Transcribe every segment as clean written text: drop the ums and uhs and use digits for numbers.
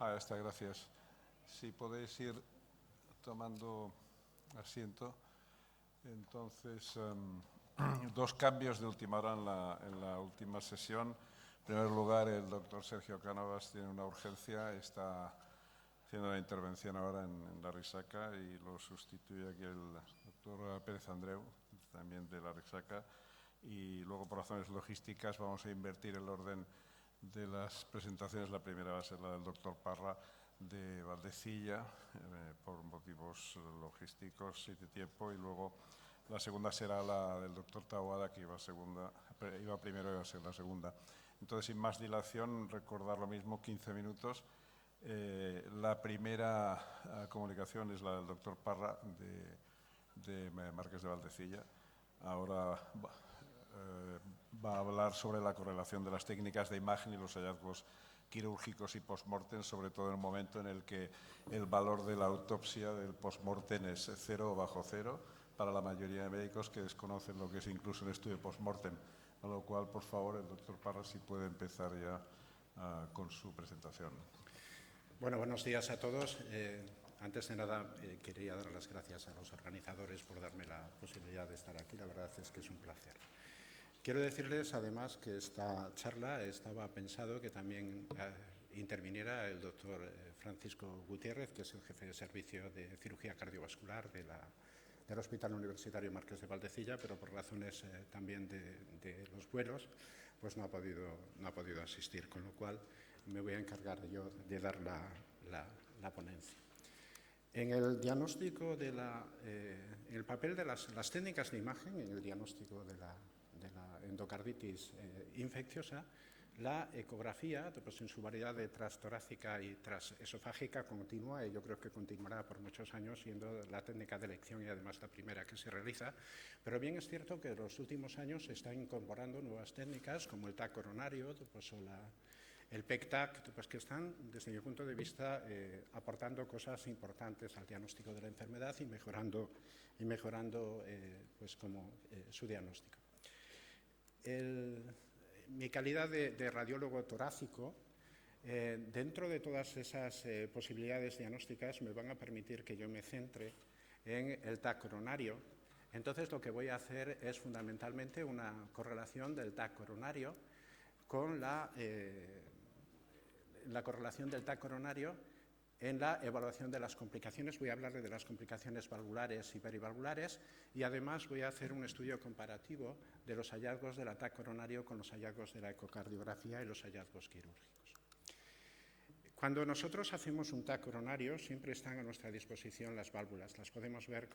Ah, está, gracias. Si podéis ir tomando asiento. Entonces, dos cambios de última hora en la última sesión. En primer lugar, el doctor Sergio Cánovas tiene una urgencia, está haciendo la intervención ahora en la Risaca y lo sustituye aquí el doctor Pérez Andreu, también de la Risaca. Y luego, por razones logísticas, vamos a invertir el orden de las presentaciones. La primera va a ser la del doctor Parra de Valdecilla, por motivos logísticos y de tiempo, y luego la segunda será la del doctor Taboada, que iba primero y va a ser la segunda. Entonces, sin más dilación, recordar lo mismo, 15 minutos. La primera comunicación es la del doctor Parra de Marqués de Valdecilla. Ahora va a hablar sobre la correlación de las técnicas de imagen y los hallazgos quirúrgicos y post-mortem, sobre todo en el momento en el que el valor de la autopsia del post-mortem es 0 o bajo 0 para la mayoría de médicos que desconocen lo que es incluso el estudio post-mortem. A lo cual, por favor, el doctor Parra, si puede empezar ya con su presentación. Bueno, buenos días a todos. Antes de nada, quería dar las gracias a los organizadores por darme la posibilidad de estar aquí. La verdad es que es un placer. Quiero decirles, además, que esta charla estaba pensado que también interviniera el doctor Francisco Gutiérrez, que es el jefe de servicio de cirugía cardiovascular del Hospital Universitario Marqués de Valdecilla, pero por razones también de los vuelos, pues no ha podido asistir, con lo cual me voy a encargar yo de dar la ponencia. En el diagnóstico en el papel de las técnicas de imagen, en el diagnóstico de la endocarditis infecciosa, la ecografía, pues en su variedad de transtorácica y transesofágica continua, y yo creo que continuará por muchos años siendo la técnica de elección y además la primera que se realiza. Pero bien es cierto que en los últimos años se están incorporando nuevas técnicas como el TAC coronario, pues, o el PEC-TAC, pues que están, desde mi punto de vista, aportando cosas importantes al diagnóstico de la enfermedad y mejorando pues, su diagnóstico. Mi calidad de radiólogo torácico, dentro de todas esas posibilidades diagnósticas, me van a permitir que yo me centre en el TAC coronario. Entonces, lo que voy a hacer es fundamentalmente una correlación del TAC coronario con la correlación del TAC coronario en la evaluación de las complicaciones. Voy a hablarle de las complicaciones valvulares y perivalvulares y además voy a hacer un estudio comparativo de los hallazgos del TAC coronario con los hallazgos de la ecocardiografía y los hallazgos quirúrgicos. Cuando nosotros hacemos un TAC coronario, siempre están a nuestra disposición las válvulas. Las podemos ver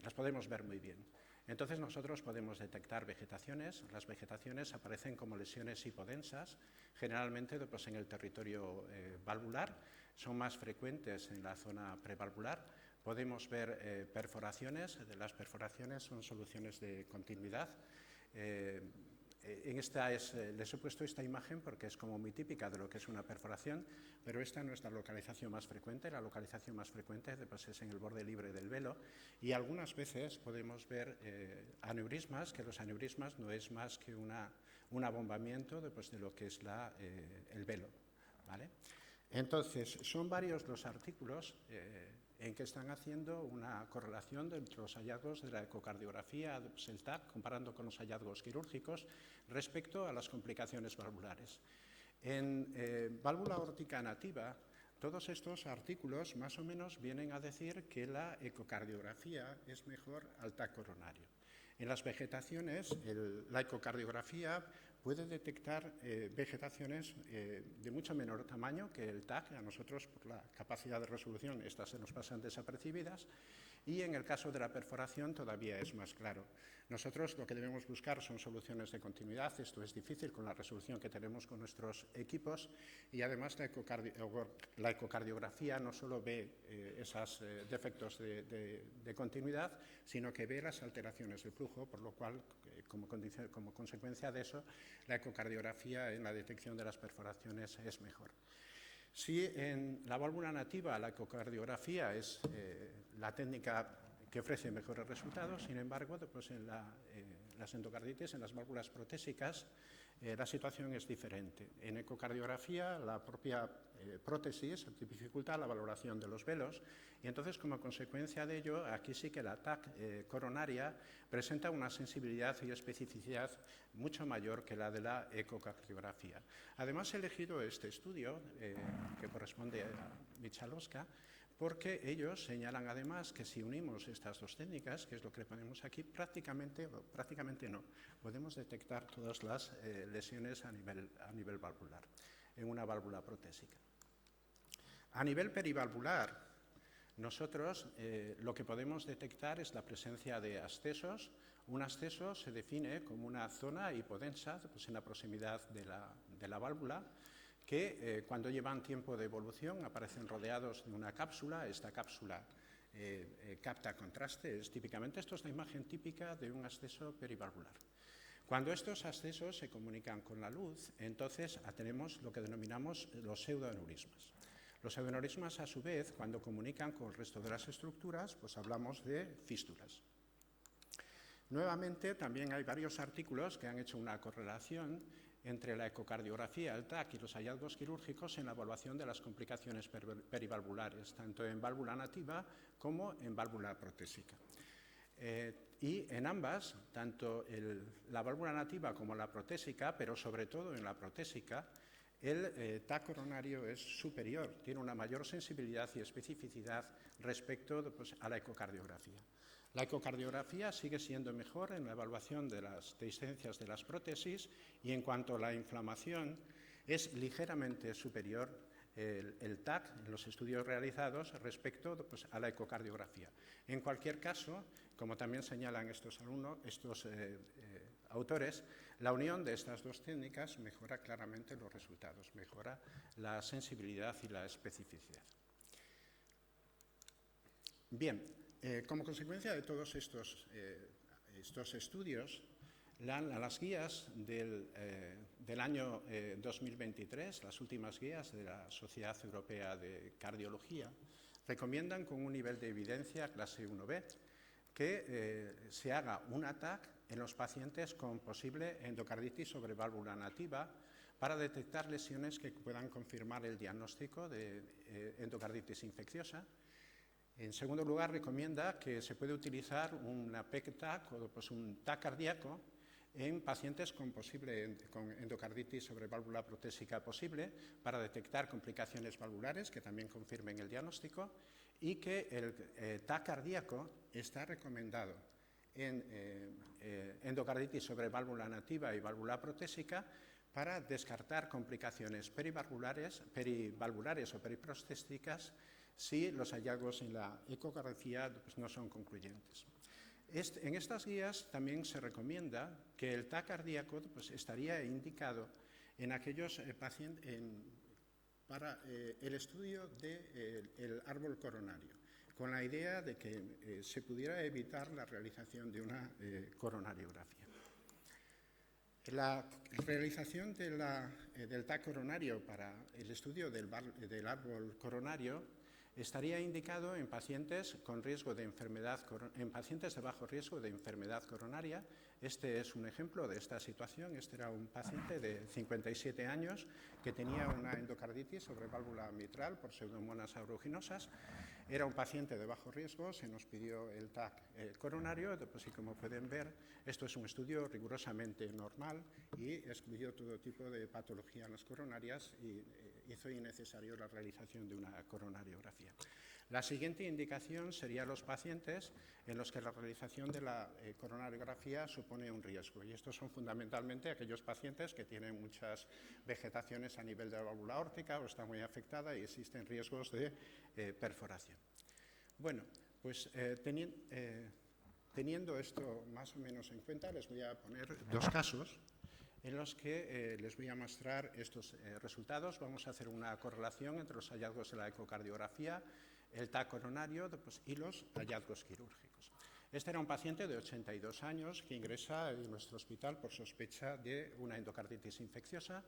las podemos ver muy bien. Entonces nosotros podemos detectar vegetaciones. Las vegetaciones aparecen como lesiones hipodensas, generalmente pues, en el territorio valvular, son más frecuentes en la zona prevalvular. Podemos ver perforaciones. Las perforaciones son soluciones de continuidad. Les he puesto esta imagen porque es como muy típica de lo que es una perforación, pero esta no es la localización más frecuente. La localización más frecuente pues, es en el borde libre del velo y algunas veces podemos ver aneurismas, que los aneurismas no es más que un abombamiento de lo que es el velo, ¿vale? Entonces, son varios los artículos en que están haciendo una correlación entre los hallazgos de la ecocardiografía, el TAC, comparando con los hallazgos quirúrgicos respecto a las complicaciones valvulares. En válvula aórtica nativa, todos estos artículos más o menos vienen a decir que la ecocardiografía es mejor al TAC coronario. En las vegetaciones, la ecocardiografía puede detectar vegetaciones de mucho menor tamaño que el TAC. A nosotros, por la capacidad de resolución, estas se nos pasan desapercibidas. Y en el caso de la perforación todavía es más claro. Nosotros lo que debemos buscar son soluciones de continuidad. Esto es difícil con la resolución que tenemos con nuestros equipos. Y además la ecocardiografía no solo ve esos defectos de continuidad, sino que ve las alteraciones del flujo, por lo cual, como consecuencia de eso, la ecocardiografía en la detección de las perforaciones es mejor. Si en la válvula nativa la ecocardiografía es la técnica que ofrece mejores resultados, sin embargo, pues en las endocarditis, en las válvulas protésicas, la situación es diferente. En ecocardiografía, la propia prótesis dificulta la valoración de los velos y entonces, como consecuencia de ello, aquí sí que la TAC coronaria presenta una sensibilidad y especificidad mucho mayor que la de la ecocardiografía. Además, he elegido este estudio, que corresponde a Michalowska, porque ellos señalan además que si unimos estas dos técnicas, que es lo que ponemos aquí, prácticamente no, podemos detectar todas las lesiones a nivel valvular, en una válvula protésica. A nivel perivalvular, nosotros lo que podemos detectar es la presencia de ascesos. Un asceso se define como una zona hipodensa, pues en la proximidad de la válvula, que cuando llevan tiempo de evolución aparecen rodeados de una cápsula. Esta cápsula capta contraste. Esto es la imagen típica de un asceso perivalvular. Cuando estos ascesos se comunican con la luz, entonces tenemos lo que denominamos los pseudoaneurismas. Los pseudoaneurismas, a su vez, cuando comunican con el resto de las estructuras, pues hablamos de fístulas. Nuevamente, también hay varios artículos que han hecho una correlación entre la ecocardiografía, el TAC y los hallazgos quirúrgicos en la evaluación de las complicaciones perivalvulares, tanto en válvula nativa como en válvula protésica. Y en ambas, tanto la válvula nativa como la protésica, pero sobre todo en la protésica, el TAC coronario es superior, tiene una mayor sensibilidad y especificidad respecto a la ecocardiografía. La ecocardiografía sigue siendo mejor en la evaluación de las dehiscencias de las prótesis y en cuanto a la inflamación es ligeramente superior el TAC en los estudios realizados respecto a la ecocardiografía. En cualquier caso, como también señalan estos autores, la unión de estas dos técnicas mejora claramente los resultados, mejora la sensibilidad y la especificidad. Bien, como consecuencia de todos estos estudios, las guías del año 2023, las últimas guías de la Sociedad Europea de Cardiología, recomiendan con un nivel de evidencia clase 1B que se haga un ATAC en los pacientes con posible endocarditis sobre válvula nativa para detectar lesiones que puedan confirmar el diagnóstico de endocarditis infecciosa. En segundo lugar, recomienda que se puede utilizar una PEC-TAC o pues un TAC cardíaco en pacientes con endocarditis sobre válvula protésica posible para detectar complicaciones valvulares que también confirmen el diagnóstico y que el TAC cardíaco está recomendado en endocarditis sobre válvula nativa y válvula protésica para descartar complicaciones perivalvulares o periprostésicas si los hallazgos en la ecografía pues, no son concluyentes. En estas guías también se recomienda que el TAC cardíaco pues, estaría indicado en aquellos pacientes para el estudio del árbol coronario, con la idea de que se pudiera evitar la realización de una coronariografía. La realización del TAC coronario para el estudio del árbol coronario estaría indicado en pacientes con riesgo de en pacientes de bajo riesgo de enfermedad coronaria. Este es un ejemplo de esta situación. Este era un paciente de 57 años que tenía una endocarditis sobre válvula mitral por pseudomonas aeruginosas. Era un paciente de bajo riesgo, se nos pidió el TAC coronario, pues, y como pueden ver, esto es un estudio rigurosamente normal y excluyó todo tipo de patología en las coronarias y hizo innecesario la realización de una coronariografía. La siguiente indicación serían los pacientes en los que la realización de la coronariografía supone un riesgo, y estos son fundamentalmente aquellos pacientes que tienen muchas vegetaciones a nivel de la válvula aórtica o está muy afectada y existen riesgos de perforación. Bueno, pues teniendo esto más o menos en cuenta, les voy a poner dos casos en los que les voy a mostrar estos resultados. Vamos a hacer una correlación entre los hallazgos de la ecocardiografía, el TAC coronario y los hallazgos quirúrgicos. Este era un paciente de 82 años que ingresa en nuestro hospital por sospecha de una endocarditis infecciosa.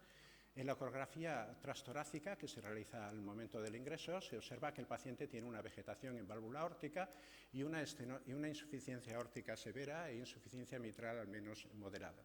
En la ecografía transtorácica que se realiza al momento del ingreso se observa que el paciente tiene una vegetación en válvula aórtica y una insuficiencia aórtica severa e insuficiencia mitral al menos moderada.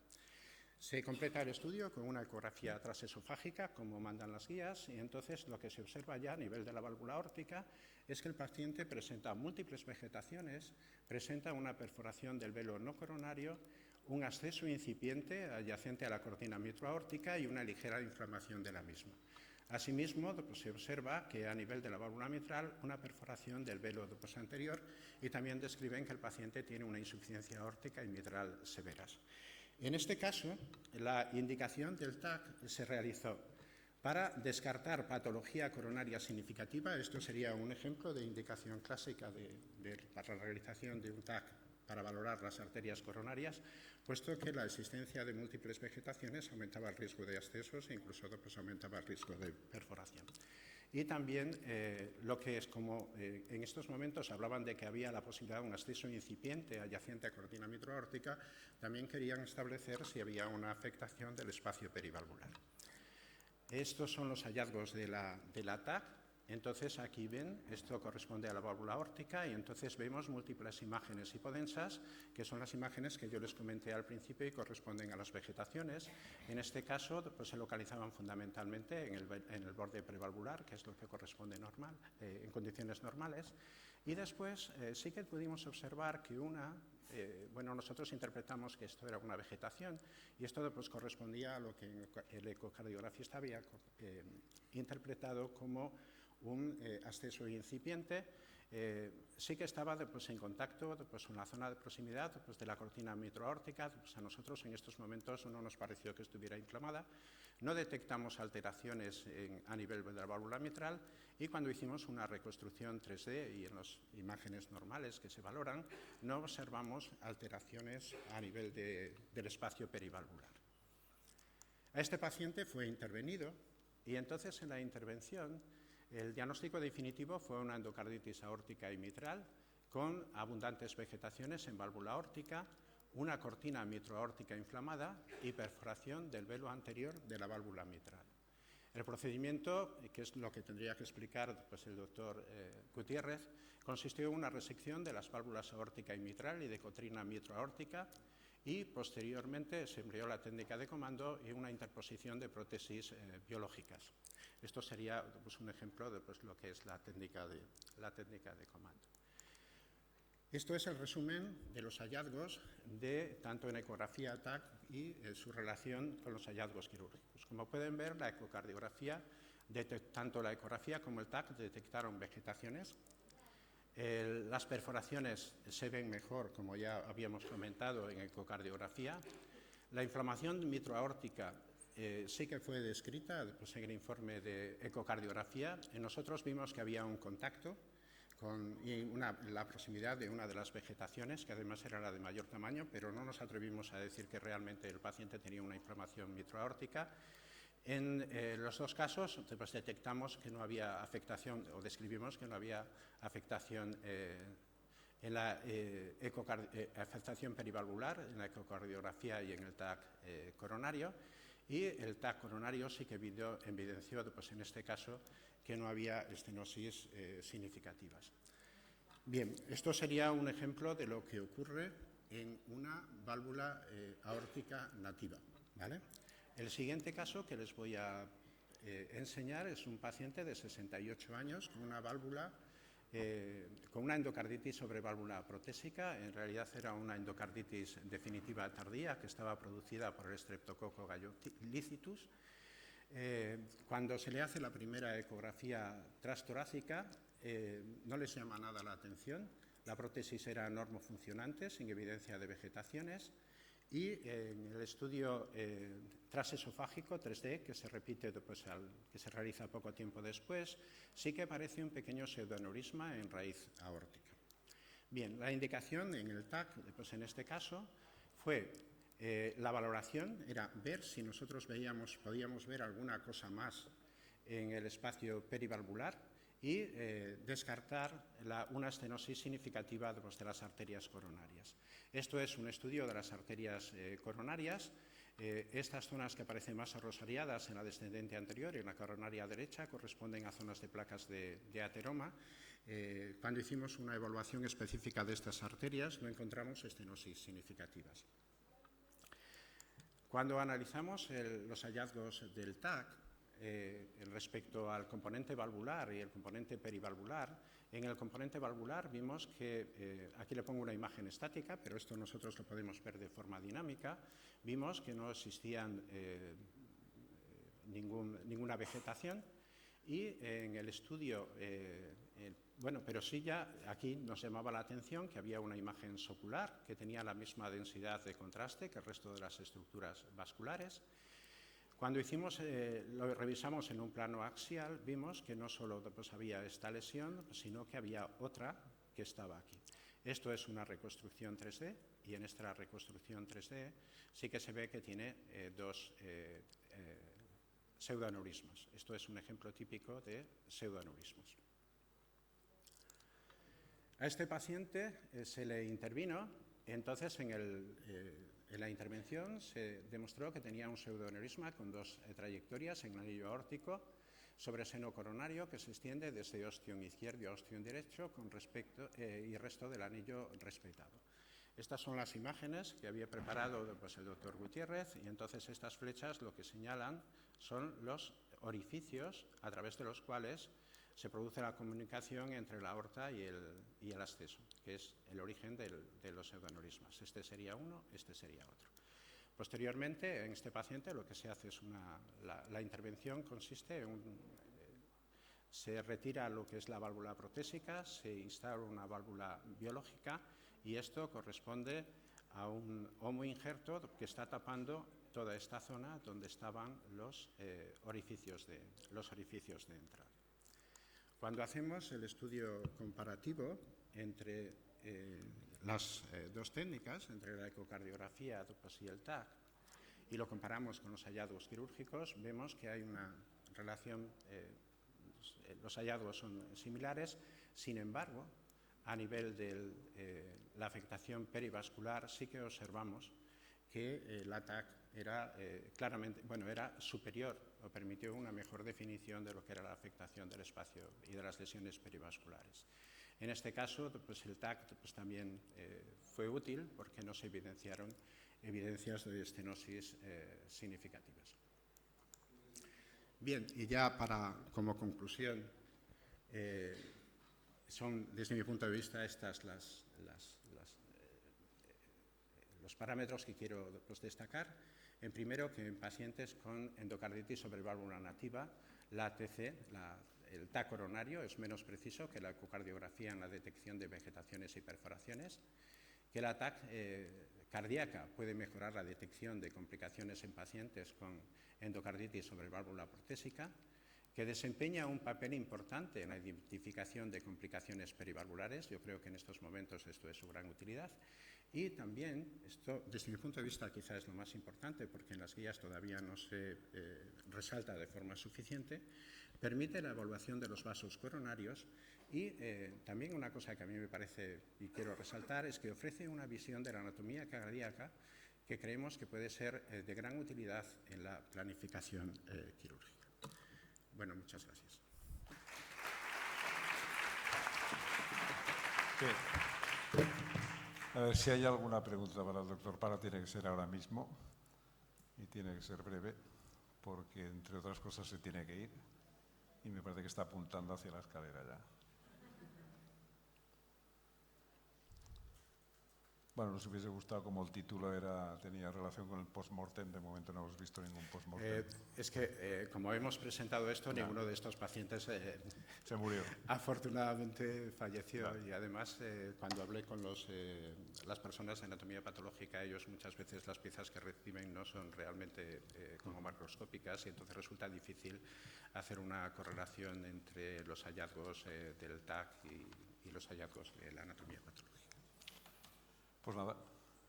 Se completa el estudio con una ecografía transesofágica, como mandan las guías, y entonces lo que se observa ya a nivel de la válvula aórtica es que el paciente presenta múltiples vegetaciones, presenta una perforación del velo no coronario, un acceso incipiente adyacente a la cortina mitroaórtica y una ligera inflamación de la misma. Asimismo, pues, se observa que a nivel de la válvula mitral una perforación del velo anterior y también describen que el paciente tiene una insuficiencia aórtica y mitral severas. En este caso, la indicación del TAC se realizó para descartar patología coronaria significativa. Esto sería un ejemplo de indicación clásica para la realización de un TAC para valorar las arterias coronarias, puesto que la existencia de múltiples vegetaciones aumentaba el riesgo de abscesos e incluso pues, aumentaba el riesgo de perforación. Y también lo que es como en estos momentos hablaban de que había la posibilidad de un acceso incipiente adyacente a cortina mitroaórtica, también querían establecer si había una afectación del espacio perivalvular. Estos son los hallazgos de la TAC. Entonces aquí ven, esto corresponde a la válvula aórtica y entonces vemos múltiples imágenes hipodensas, que son las imágenes que yo les comenté al principio y corresponden a las vegetaciones. En este caso pues, se localizaban fundamentalmente en el borde prevalvular, que es lo que corresponde normal, en condiciones normales. Y después sí que pudimos observar que bueno, nosotros interpretamos que esto era una vegetación y esto pues, correspondía a lo que el ecocardiografista había interpretado como un acceso incipiente. Sí que estaba pues, en contacto pues, en la zona de proximidad pues, de la cortina mitroaórtica. Pues, a nosotros en estos momentos no nos pareció que estuviera inflamada. No detectamos alteraciones a nivel de la válvula mitral y cuando hicimos una reconstrucción 3D y en las imágenes normales que se valoran, no observamos alteraciones a nivel del espacio perivalvular. A este paciente fue intervenido y entonces en la intervención el diagnóstico definitivo fue una endocarditis aórtica y mitral con abundantes vegetaciones en válvula aórtica, una cortina mitroaórtica inflamada y perforación del velo anterior de la válvula mitral. El procedimiento, que es lo que tendría que explicar pues, el doctor Gutiérrez, consistió en una resección de las válvulas aórtica y mitral y de cortina mitroaórtica y posteriormente se empleó la técnica de comando y una interposición de prótesis biológicas. Esto sería pues, un ejemplo de pues, lo que es la técnica de comando. Esto es el resumen de los hallazgos tanto en ecografía TAC y su relación con los hallazgos quirúrgicos. Como pueden ver, la ecocardiografía, tanto la ecografía como el TAC detectaron vegetaciones. Las perforaciones se ven mejor, como ya habíamos comentado en ecocardiografía. La inflamación mitroaórtica sí que fue descrita pues, en el informe de ecocardiografía. Nosotros vimos que había un contacto y la proximidad de una de las vegetaciones, que además era la de mayor tamaño, pero no nos atrevimos a decir que realmente el paciente tenía una inflamación mitroaórtica. En los dos casos pues, detectamos que no había afectación, o describimos que no había afectación en la afectación perivalvular, en la ecocardiografía y en el TAC coronario. Y el TAC coronario sí que evidenció, pues, en este caso, que no había estenosis significativas. Bien, esto sería un ejemplo de lo que ocurre en una válvula aórtica nativa, ¿vale? El siguiente caso que les voy a enseñar es un paciente de 68 años con una válvula, con una endocarditis sobre válvula protésica. En realidad era una endocarditis definitiva tardía que estaba producida por el Streptococcus gallolicitus. Cuando se le hace la primera ecografía transtorácica, no les llama nada la atención. La prótesis era normofuncionante, sin evidencia de vegetaciones. Y en el estudio transesofágico 3D, que se repite, pues, que se realiza poco tiempo después, sí que aparece un pequeño pseudoaneurisma en raíz aórtica. Bien, la indicación en el TAC, pues en este caso, fue la valoración, era ver si nosotros podíamos ver alguna cosa más en el espacio perivalvular y descartar una estenosis significativa de las arterias coronarias. Esto es un estudio de las arterias coronarias. Estas zonas que aparecen más arrosariadas en la descendente anterior y en la coronaria derecha corresponden a zonas de placas de ateroma. Cuando hicimos una evaluación específica de estas arterias no encontramos estenosis significativas. Cuando analizamos los hallazgos del TAC respecto al componente valvular y el componente perivalvular, en el componente valvular vimos que, aquí le pongo una imagen estática, pero esto nosotros lo podemos ver de forma dinámica, vimos que no existían ninguna vegetación y en el estudio, bueno, pero sí ya aquí nos llamaba la atención que había una imagen socular que tenía la misma densidad de contraste que el resto de las estructuras vasculares. Cuando lo revisamos en un plano axial, vimos que no solo había esta lesión, sino que había otra que estaba aquí. Esto es una reconstrucción 3D y en esta reconstrucción 3D sí que se ve que tiene dos pseudoaneurismas. Esto es un ejemplo típico de pseudoaneurismos. A este paciente se le intervino, entonces en la intervención se demostró que tenía un pseudoaneurisma con dos trayectorias en el anillo aórtico sobre seno coronario que se extiende desde ostión izquierdo a ostión derecho y resto del anillo respetado. Estas son las imágenes que había preparado el doctor Gutiérrez y entonces estas flechas lo que señalan son los orificios a través de los cuales se produce la comunicación entre la aorta y el asceso, que es el origen de los pseudoaneurismas. Este sería uno, este sería otro. Posteriormente, en este paciente lo que se hace es la intervención consiste en se retira lo que es la válvula protésica, se instala una válvula biológica y esto corresponde a un homoinjerto que está tapando toda esta zona donde estaban los orificios de entrada. Cuando hacemos el estudio comparativo entre las dos técnicas, entre la ecocardiografía y el TAC, y lo comparamos con los hallazgos quirúrgicos, vemos que hay una relación, los hallazgos son similares, sin embargo, a nivel de la afectación perivascular sí que observamos que la TAC era claramente, era superior o permitió una mejor definición de lo que era la afectación del espacio y de las lesiones perivasculares. En este caso, el TAC también fue útil porque no se evidenciaron evidencias de estenosis significativas. Bien, y ya como conclusión, son desde mi punto de vista estas los parámetros que quiero destacar. En primero, que en pacientes con endocarditis sobre válvula nativa, la ATC, el TAC coronario, es menos preciso que la ecocardiografía en la detección de vegetaciones y perforaciones, que la TAC cardíaca puede mejorar la detección de complicaciones en pacientes con endocarditis sobre válvula protésica, que desempeña un papel importante en la identificación de complicaciones perivalvulares. Yo creo que en estos momentos esto es su gran utilidad. Y también, esto desde mi punto de vista quizá es lo más importante porque en las guías todavía no se resalta de forma suficiente, permite la evaluación de los vasos coronarios y también una cosa que a mí me parece y quiero resaltar es que ofrece una visión de la anatomía cardíaca que creemos que puede ser de gran utilidad en la planificación quirúrgica. Bueno, muchas gracias. Bien. A ver si hay alguna pregunta para el doctor Parra. Tiene que ser ahora mismo y tiene que ser breve porque, entre otras cosas, se tiene que ir y me parece que está apuntando hacia la escalera ya. Bueno, nos hubiese gustado como el título tenía relación con el post-mortem. De momento no hemos visto ningún post-mortem. Es que, como hemos presentado esto, ninguno de estos pacientes se murió. Afortunadamente falleció. Y además, cuando hablé con las personas de anatomía patológica, ellos muchas veces las piezas que reciben no son realmente como macroscópicas y entonces resulta difícil hacer una correlación entre los hallazgos del TAC y los hallazgos de la anatomía patológica. Pues nada,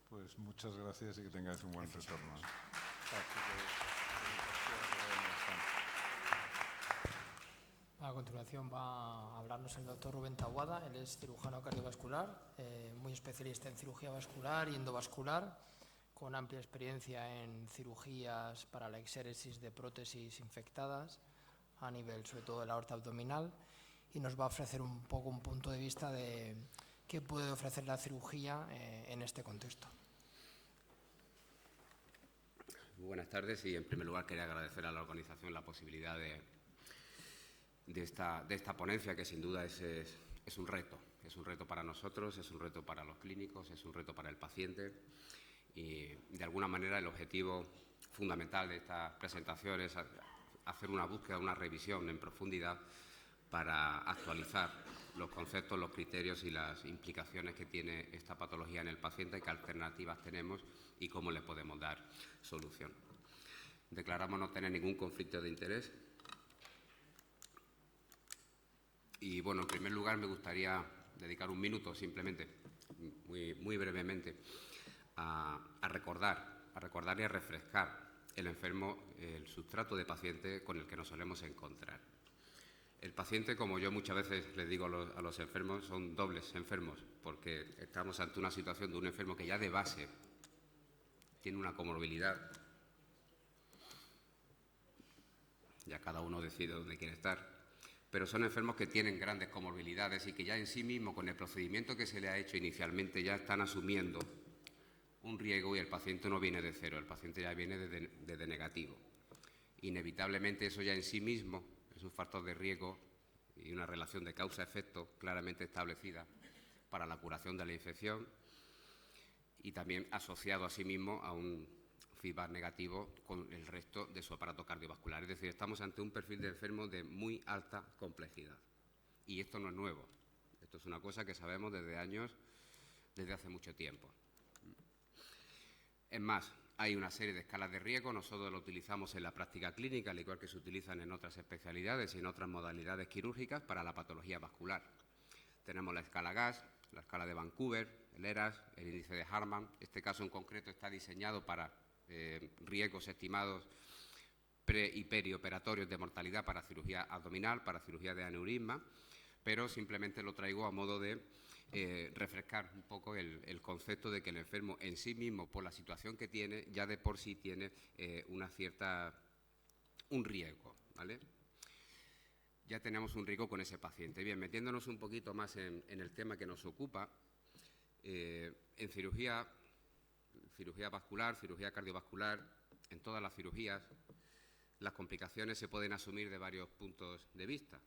pues muchas gracias y que tengáis un buen retorno. A continuación va a hablarnos el doctor Rubén Taboada. Él es cirujano cardiovascular, muy especialista en cirugía vascular y endovascular, con amplia experiencia en cirugías para la exéresis de prótesis infectadas a nivel sobre todo de la aorta abdominal, y nos va a ofrecer un poco un punto de vista de qué puede ofrecer la cirugía en este contexto. Muy buenas tardes y, en primer lugar, quería agradecer a la organización la posibilidad de esta ponencia, que sin duda es un reto. Es un reto para nosotros, es un reto para los clínicos, es un reto para el paciente y, de alguna manera, el objetivo fundamental de esta presentación es hacer una búsqueda, una revisión en profundidad para actualizar los conceptos, los criterios y las implicaciones que tiene esta patología en el paciente, qué alternativas tenemos y cómo le podemos dar solución. Declaramos no tener ningún conflicto de interés. Y, bueno, en primer lugar me gustaría dedicar un minuto simplemente, muy brevemente, a recordar y a refrescar el enfermo, el sustrato de paciente con el que nos solemos encontrar. El paciente, como yo muchas veces les digo a los enfermos, son dobles enfermos, porque estamos ante una situación de un enfermo que ya de base tiene una comorbilidad. Ya cada uno decide dónde quiere estar. Pero son enfermos que tienen grandes comorbilidades y que ya en sí mismo, con el procedimiento que se le ha hecho inicialmente, ya están asumiendo un riesgo, y el paciente no viene de cero, el paciente ya viene de negativo. Inevitablemente eso ya en sí mismo es un factor de riesgo y una relación de causa-efecto claramente establecida para la curación de la infección, y también asociado a sí mismo a un feedback negativo con el resto de su aparato cardiovascular. Es decir, estamos ante un perfil de enfermo de muy alta complejidad. Y esto no es nuevo. Esto es una cosa que sabemos desde hace mucho tiempo. Es más, hay una serie de escalas de riesgo. Nosotros lo utilizamos en la práctica clínica, al igual que se utilizan en otras especialidades y en otras modalidades quirúrgicas para la patología vascular. Tenemos la escala GAS, la escala de Vancouver, el ERAS, el índice de Harman. Este caso en concreto está diseñado para riesgos estimados pre- y perioperatorios de mortalidad para cirugía abdominal, para cirugía de aneurisma, pero simplemente lo traigo a modo de refrescar un poco el concepto de que el enfermo en sí mismo, por la situación que tiene, ya de por sí tiene un riesgo, ¿vale? Ya tenemos un riesgo con ese paciente. Bien, metiéndonos un poquito más en el tema que nos ocupa, en cirugía vascular, cirugía cardiovascular, en todas las cirugías, las complicaciones se pueden asumir de varios puntos de vista.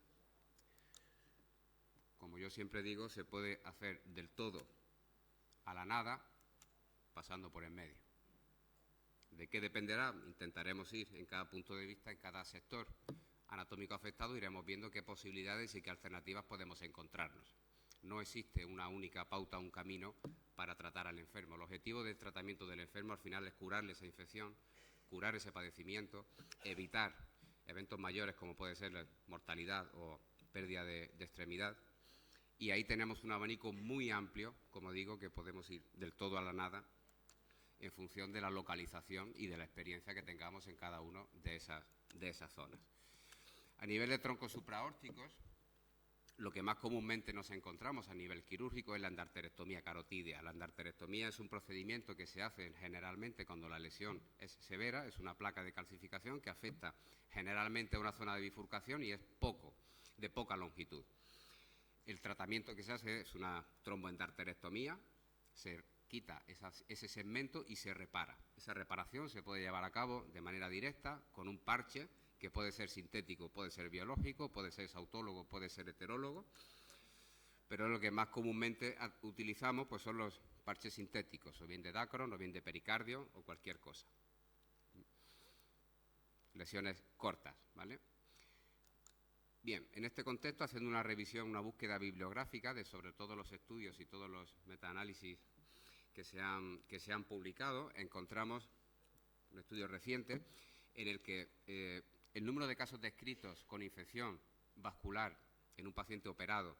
Como yo siempre digo, se puede hacer del todo a la nada, pasando por en medio. ¿De qué dependerá? Intentaremos ir en cada punto de vista, en cada sector anatómico afectado, iremos viendo qué posibilidades y qué alternativas podemos encontrarnos. No existe una única pauta, un camino para tratar al enfermo. El objetivo del tratamiento del enfermo al final es curarle esa infección, curar ese padecimiento, evitar eventos mayores como puede ser la mortalidad o pérdida de extremidad. Y ahí tenemos un abanico muy amplio, como digo, que podemos ir del todo a la nada en función de la localización y de la experiencia que tengamos en cada una de esas zonas. A nivel de troncos supraórticos, lo que más comúnmente nos encontramos a nivel quirúrgico es la endarterectomía carotídea. La endarterectomía es un procedimiento que se hace generalmente cuando la lesión es severa, es una placa de calcificación que afecta generalmente a una zona de bifurcación y es de poca longitud. El tratamiento que se hace es una tromboendarterectomía, se quita ese segmento y se repara. Esa reparación se puede llevar a cabo de manera directa con un parche que puede ser sintético, puede ser biológico, puede ser autólogo, puede ser heterólogo, pero lo que más comúnmente utilizamos pues son los parches sintéticos, o bien de Dacron, o bien de pericardio, o cualquier cosa. Lesiones cortas, ¿vale? Bien, en este contexto, haciendo una revisión, una búsqueda bibliográfica de sobre todos los estudios y todos los metaanálisis que se han publicado, encontramos un estudio reciente en el que el número de casos descritos con infección vascular en un paciente operado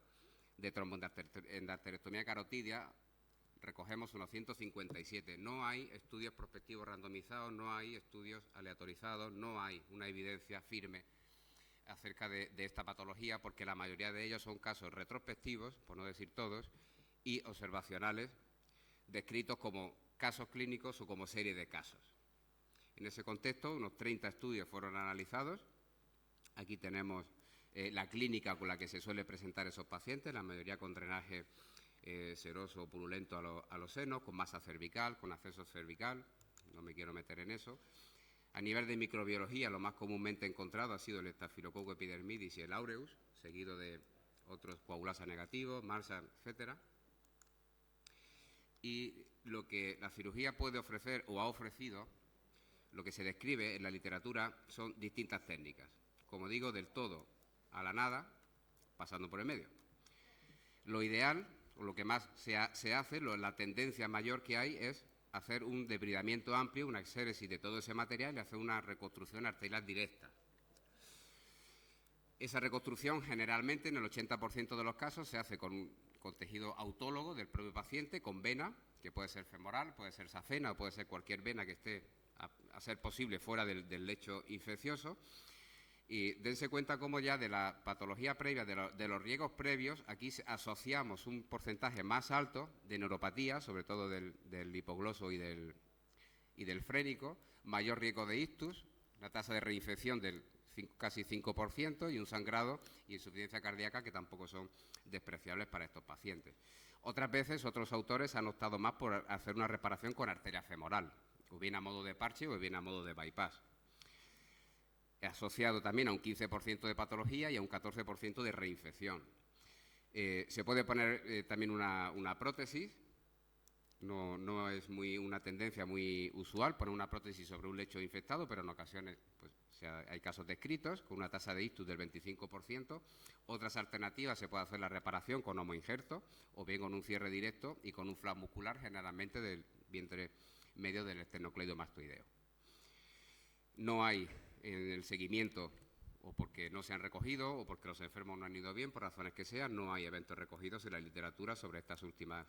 de tromboendarterectomía carotídea recogemos unos 157. No hay estudios prospectivos randomizados, no hay estudios aleatorizados, no hay una evidencia firme acerca de esta patología, porque la mayoría de ellos son casos retrospectivos, por no decir todos, y observacionales, descritos como casos clínicos o como serie de casos. En ese contexto, unos 30 estudios fueron analizados. Aquí tenemos la clínica con la que se suele presentar esos pacientes, la mayoría con drenaje seroso o purulento a los senos, con masa cervical, con acceso cervical, no me quiero meter en eso. A nivel de microbiología, lo más comúnmente encontrado ha sido el Staphylococcus epidermidis y el aureus, seguido de otros coagulasa negativos, MRSA, etcétera. Y lo que la cirugía puede ofrecer o ha ofrecido, lo que se describe en la literatura, son distintas técnicas. Como digo, del todo a la nada, pasando por el medio. Lo ideal, o lo que más se hace, la tendencia mayor que hay es hacer un debridamiento amplio, una exéresis de todo ese material y hacer una reconstrucción arterial directa. Esa reconstrucción generalmente en el 80% de los casos se hace con tejido autólogo del propio paciente, con vena, que puede ser femoral, puede ser safena o puede ser cualquier vena que esté a ser posible fuera del lecho infeccioso. Y dense cuenta cómo ya de la patología previa, de los riesgos previos, aquí asociamos un porcentaje más alto de neuropatía, sobre todo del hipogloso y del frénico, mayor riesgo de ictus, la tasa de reinfección del casi 5% y un sangrado y insuficiencia cardíaca que tampoco son despreciables para estos pacientes. Otras veces otros autores han optado más por hacer una reparación con arteria femoral, o bien a modo de parche o bien a modo de bypass, asociado también a un 15% de patología y a un 14% de reinfección. Se puede poner también una prótesis. No es una tendencia muy usual poner una prótesis sobre un lecho infectado, pero en ocasiones pues, hay casos descritos con una tasa de ictus del 25%. Otras alternativas, se puede hacer la reparación con homoinjerto o bien con un cierre directo y con un flap muscular, generalmente del vientre medio del esternocleidomastoideo. No hay en el seguimiento, o porque no se han recogido o porque los enfermos no han ido bien, por razones que sean, no hay eventos recogidos en la literatura sobre estas últimas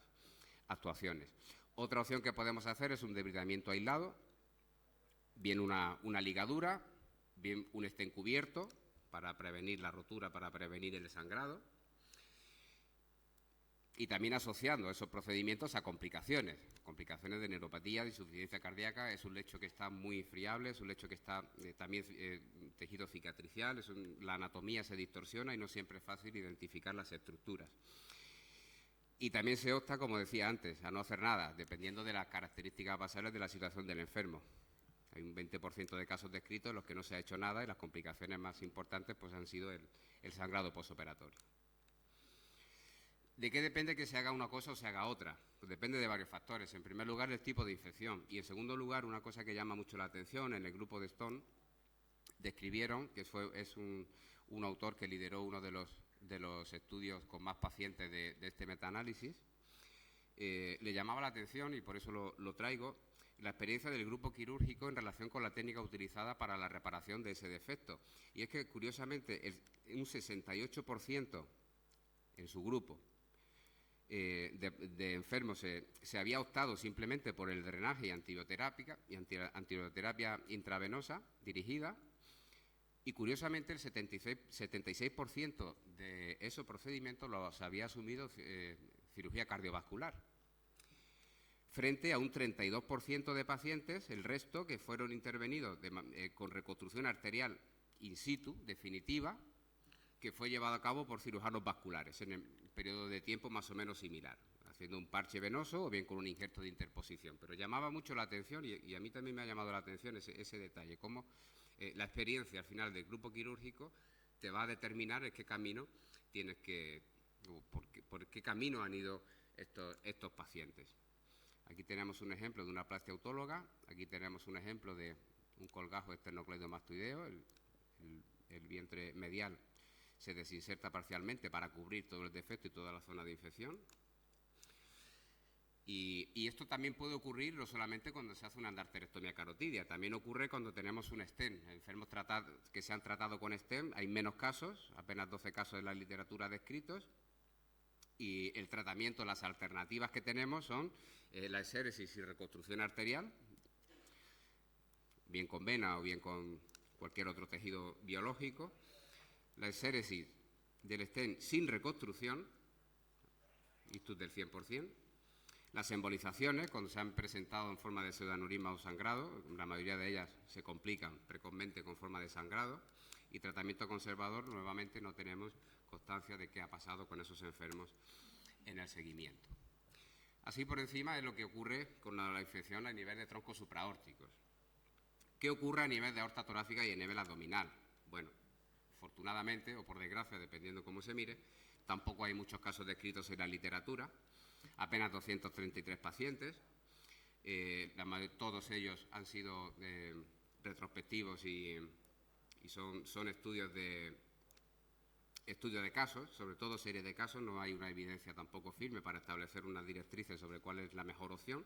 actuaciones. Otra opción que podemos hacer es un debridamiento aislado, bien una ligadura, bien un estén cubierto para prevenir la rotura, para prevenir el sangrado, y también asociando esos procedimientos a complicaciones de neuropatía, de insuficiencia cardíaca. Es un lecho que está muy friable, es un lecho que está también tejido cicatricial, la anatomía se distorsiona y no siempre es fácil identificar las estructuras. Y también se opta, como decía antes, a no hacer nada, dependiendo de las características basales de la situación del enfermo. Hay un 20% de casos descritos en los que no se ha hecho nada y las complicaciones más importantes pues, han sido el sangrado postoperatorio. ¿De qué depende que se haga una cosa o se haga otra? Pues depende de varios factores. En primer lugar, el tipo de infección. Y en segundo lugar, una cosa que llama mucho la atención, en el grupo de Stone describieron, que es un autor que lideró uno de los estudios con más pacientes de este metaanálisis, le llamaba la atención, y por eso lo traigo, la experiencia del grupo quirúrgico en relación con la técnica utilizada para la reparación de ese defecto. Y es que, curiosamente, un 68% en su grupo de enfermos se había optado simplemente por el drenaje y antibioterapia intravenosa dirigida, y curiosamente el 76% de esos procedimientos los había asumido cirugía cardiovascular, frente a un 32% de pacientes, el resto, que fueron intervenidos con reconstrucción arterial in situ, definitiva, que fue llevado a cabo por cirujanos vasculares en el periodo de tiempo más o menos similar, haciendo un parche venoso o bien con un injerto de interposición. Pero llamaba mucho la atención, y a mí también me ha llamado la atención ese detalle, cómo la experiencia al final del grupo quirúrgico te va a determinar en qué camino tienes que, por qué camino han ido estos pacientes. Aquí tenemos un ejemplo de una plastia autóloga, aquí tenemos un ejemplo de un colgajo esternocleidomastoideo, el vientre medial se desinserta parcialmente para cubrir todo el defecto y toda la zona de infección. Y esto también puede ocurrir no solamente cuando se hace una endarterectomía carotidia, también ocurre cuando tenemos un stent. Enfermos que se han tratado con stent, hay menos casos, apenas 12 casos en la literatura descritos, y el tratamiento, las alternativas que tenemos son la exéresis y reconstrucción arterial, bien con vena o bien con cualquier otro tejido biológico, la exéresis del stent sin reconstrucción, ictus del 100%, las embolizaciones, cuando se han presentado en forma de pseudoaneurisma o sangrado, la mayoría de ellas se complican precozmente con forma de sangrado, y tratamiento conservador, nuevamente no tenemos constancia de qué ha pasado con esos enfermos en el seguimiento. Así por encima es lo que ocurre con la infección a nivel de troncos supraórticos. ¿Qué ocurre a nivel de aorta torácica y a nivel abdominal? Bueno, afortunadamente, o por desgracia, dependiendo cómo se mire, tampoco hay muchos casos descritos en la literatura, apenas 233 pacientes, todos ellos han sido retrospectivos y son estudios de casos, sobre todo series de casos. No hay una evidencia tampoco firme para establecer unas directrices sobre cuál es la mejor opción,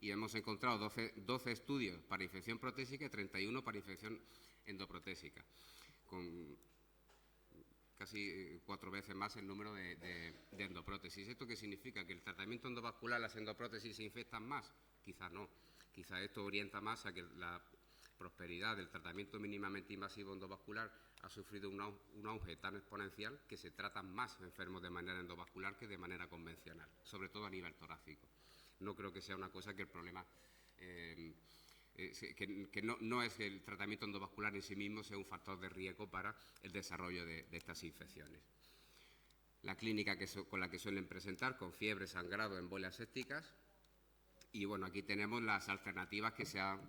y hemos encontrado 12 estudios para infección protésica y 31 para infección endoprotésica, con casi 4 veces más el número de endoprótesis. ¿Esto qué significa? ¿Que el tratamiento endovascular, las endoprótesis, se infectan más? Quizá no. Quizá esto orienta más a que la prosperidad del tratamiento mínimamente invasivo endovascular ha sufrido un auge tan exponencial que se tratan más enfermos de manera endovascular que de manera convencional, sobre todo a nivel torácico. No creo que sea una cosa que el problema, que no es que el tratamiento endovascular en sí mismo sea un factor de riesgo para el desarrollo de estas infecciones. La clínica con la que suelen presentar, con fiebre, sangrado, embolias sépticas. Y bueno, aquí tenemos las alternativas que se han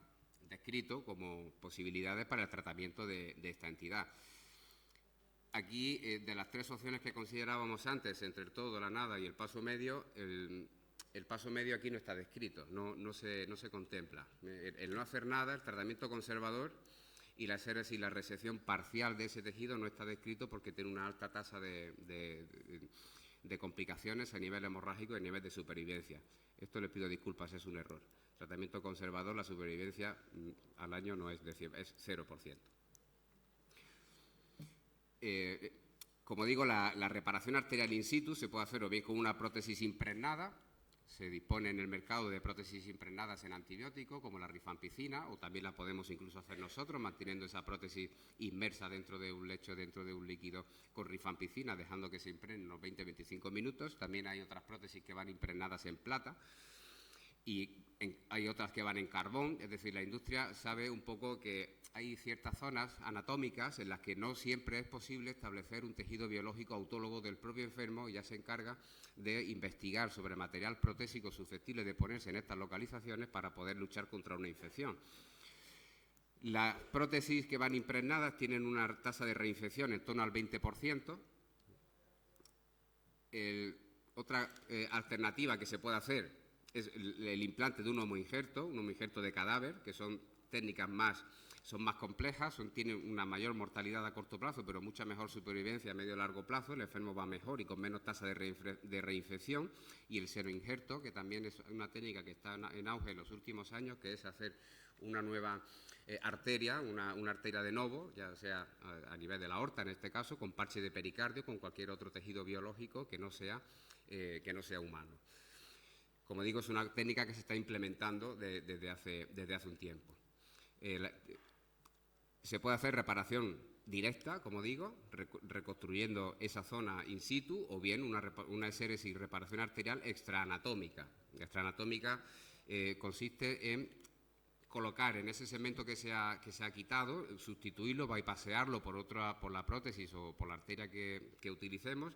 descrito como posibilidades para el tratamiento de esta entidad. Aquí, de las 3 opciones que considerábamos antes, entre el todo, la nada y el paso medio, el paso medio aquí no está descrito, no se contempla. El no hacer nada, el tratamiento conservador y la exéresis y la resección parcial de ese tejido no está descrito porque tiene una alta tasa de complicaciones a nivel hemorrágico y a nivel de supervivencia. Esto les pido disculpas, es un error. Tratamiento conservador, la supervivencia al año no es 0%. Como digo, la reparación arterial in situ se puede hacer o bien con una prótesis impregnada. Se dispone en el mercado de prótesis impregnadas en antibiótico, como la rifampicina, o también la podemos incluso hacer nosotros, manteniendo esa prótesis inmersa dentro de un lecho, dentro de un líquido con rifampicina, dejando que se impregne unos 20-25 minutos. También hay otras prótesis que van impregnadas en plata y hay otras que van en carbón. Es decir, la industria sabe un poco que hay ciertas zonas anatómicas en las que no siempre es posible establecer un tejido biológico autólogo del propio enfermo, y ya se encarga de investigar sobre material protésico susceptible de ponerse en estas localizaciones para poder luchar contra una infección. Las prótesis que van impregnadas tienen una tasa de reinfección en torno al 20%. Otra alternativa que se puede hacer es el implante de un homoinjerto de cadáver, que son técnicas son más complejas, tienen una mayor mortalidad a corto plazo, pero mucha mejor supervivencia a medio y largo plazo. El enfermo va mejor y con menos tasa de reinfección. Y el seroinjerto, que también es una técnica que está en auge en los últimos años, que es hacer una nueva arteria, una arteria de novo, ya sea a nivel de la aorta en este caso, con parche de pericardio, con cualquier otro tejido biológico que no sea humano. Como digo, es una técnica que se está implementando desde hace un tiempo. Se puede hacer reparación directa, como digo, reconstruyendo esa zona in situ, o bien una exéresis y reparación arterial extraanatómica. La extraanatómica consiste en colocar en ese segmento que se ha quitado, sustituirlo, bypasearlo por la prótesis o por la arteria que utilicemos,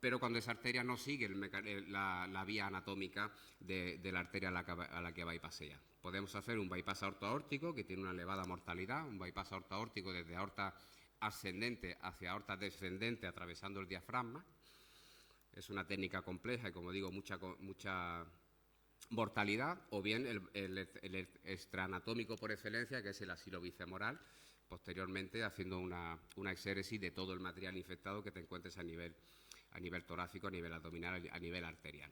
pero cuando esa arteria no sigue la vía anatómica de la arteria a la que bypasea. Podemos hacer un bypass aorto-aórtico, que tiene una elevada mortalidad, un bypass aorto-aórtico desde aorta ascendente hacia aorta descendente, atravesando el diafragma. Es una técnica compleja y, como digo, mucha mortalidad. O bien el extraanatómico por excelencia, que es el asilo bifemoral, posteriormente haciendo una exéresis de todo el material infectado que te encuentres a nivel torácico, a nivel abdominal, a nivel arterial.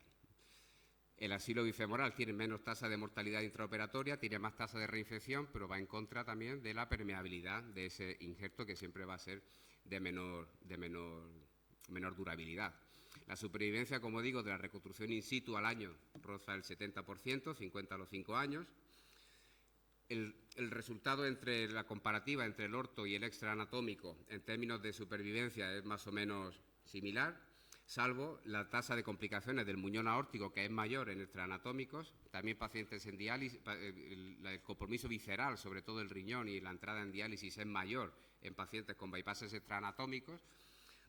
El asilo bifemoral tiene menos tasa de mortalidad intraoperatoria, tiene más tasa de reinfección, pero va en contra también de la permeabilidad de ese injerto, que siempre va a ser de menor durabilidad. La supervivencia, como digo, de la reconstrucción in situ al año roza el 70%, 50 a los 5 años. El resultado entre la comparativa entre el orto y el extraanatómico en términos de supervivencia es más o menos similar, salvo la tasa de complicaciones del muñón aórtico, que es mayor en extraanatómicos. También pacientes en diálisis, el compromiso visceral, sobre todo el riñón, y la entrada en diálisis es mayor en pacientes con bypasses extraanatómicos,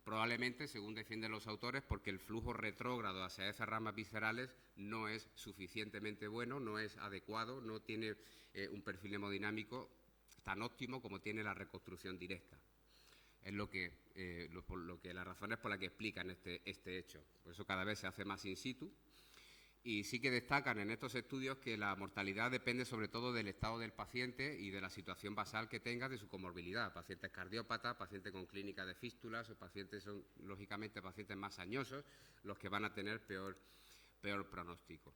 probablemente, según defienden los autores, porque el flujo retrógrado hacia esas ramas viscerales no es suficientemente bueno, no es adecuado, no tiene un perfil hemodinámico tan óptimo como tiene la reconstrucción directa. Es las razones por las que explican este hecho. Por eso cada vez se hace más in situ. Y sí que destacan en estos estudios que la mortalidad depende sobre todo del estado del paciente y de la situación basal que tenga, de su comorbilidad. Pacientes cardiópatas, pacientes con clínica de fístulas o pacientes son, lógicamente, pacientes más añosos los que van a tener peor pronóstico.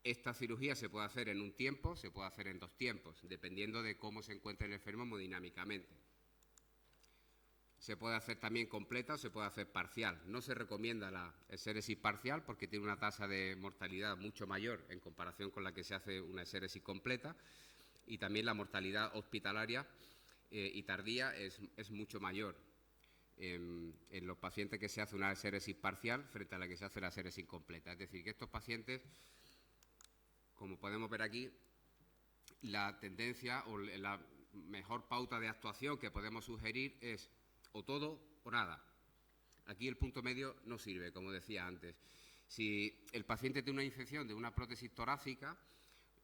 Esta cirugía se puede hacer en un tiempo, se puede hacer en 2 tiempos, dependiendo de cómo se encuentre el enfermo hemodinámicamente. Se puede hacer también completa o se puede hacer parcial. No se recomienda la exéresis parcial porque tiene una tasa de mortalidad mucho mayor en comparación con la que se hace una exéresis completa, y también la mortalidad hospitalaria y tardía es mucho mayor en los pacientes que se hace una exéresis parcial frente a la que se hace la exéresis completa. Es decir, que estos pacientes, como podemos ver aquí, la tendencia o la mejor pauta de actuación que podemos sugerir es o todo o nada. Aquí el punto medio no sirve, como decía antes. Si el paciente tiene una infección de una prótesis torácica,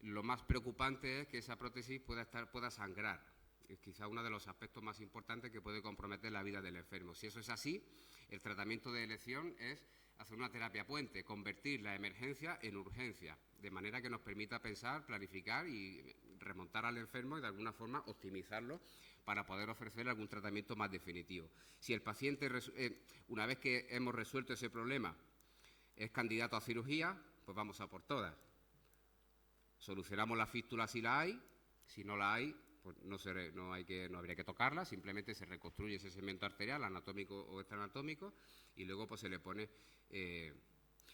lo más preocupante es que esa prótesis pueda sangrar. Es quizá uno de los aspectos más importantes que puede comprometer la vida del enfermo. Si eso es así, el tratamiento de elección es hacer una terapia puente, convertir la emergencia en urgencia, de manera que nos permita pensar, planificar y remontar al enfermo y de alguna forma optimizarlo para poder ofrecerle algún tratamiento más definitivo. Si el paciente, una vez que hemos resuelto ese problema, es candidato a cirugía, pues vamos a por todas. Solucionamos la fístula si la hay, si no la hay, pues no habría que tocarla, simplemente se reconstruye ese segmento arterial, anatómico o extraanatómico, y luego pues se le pone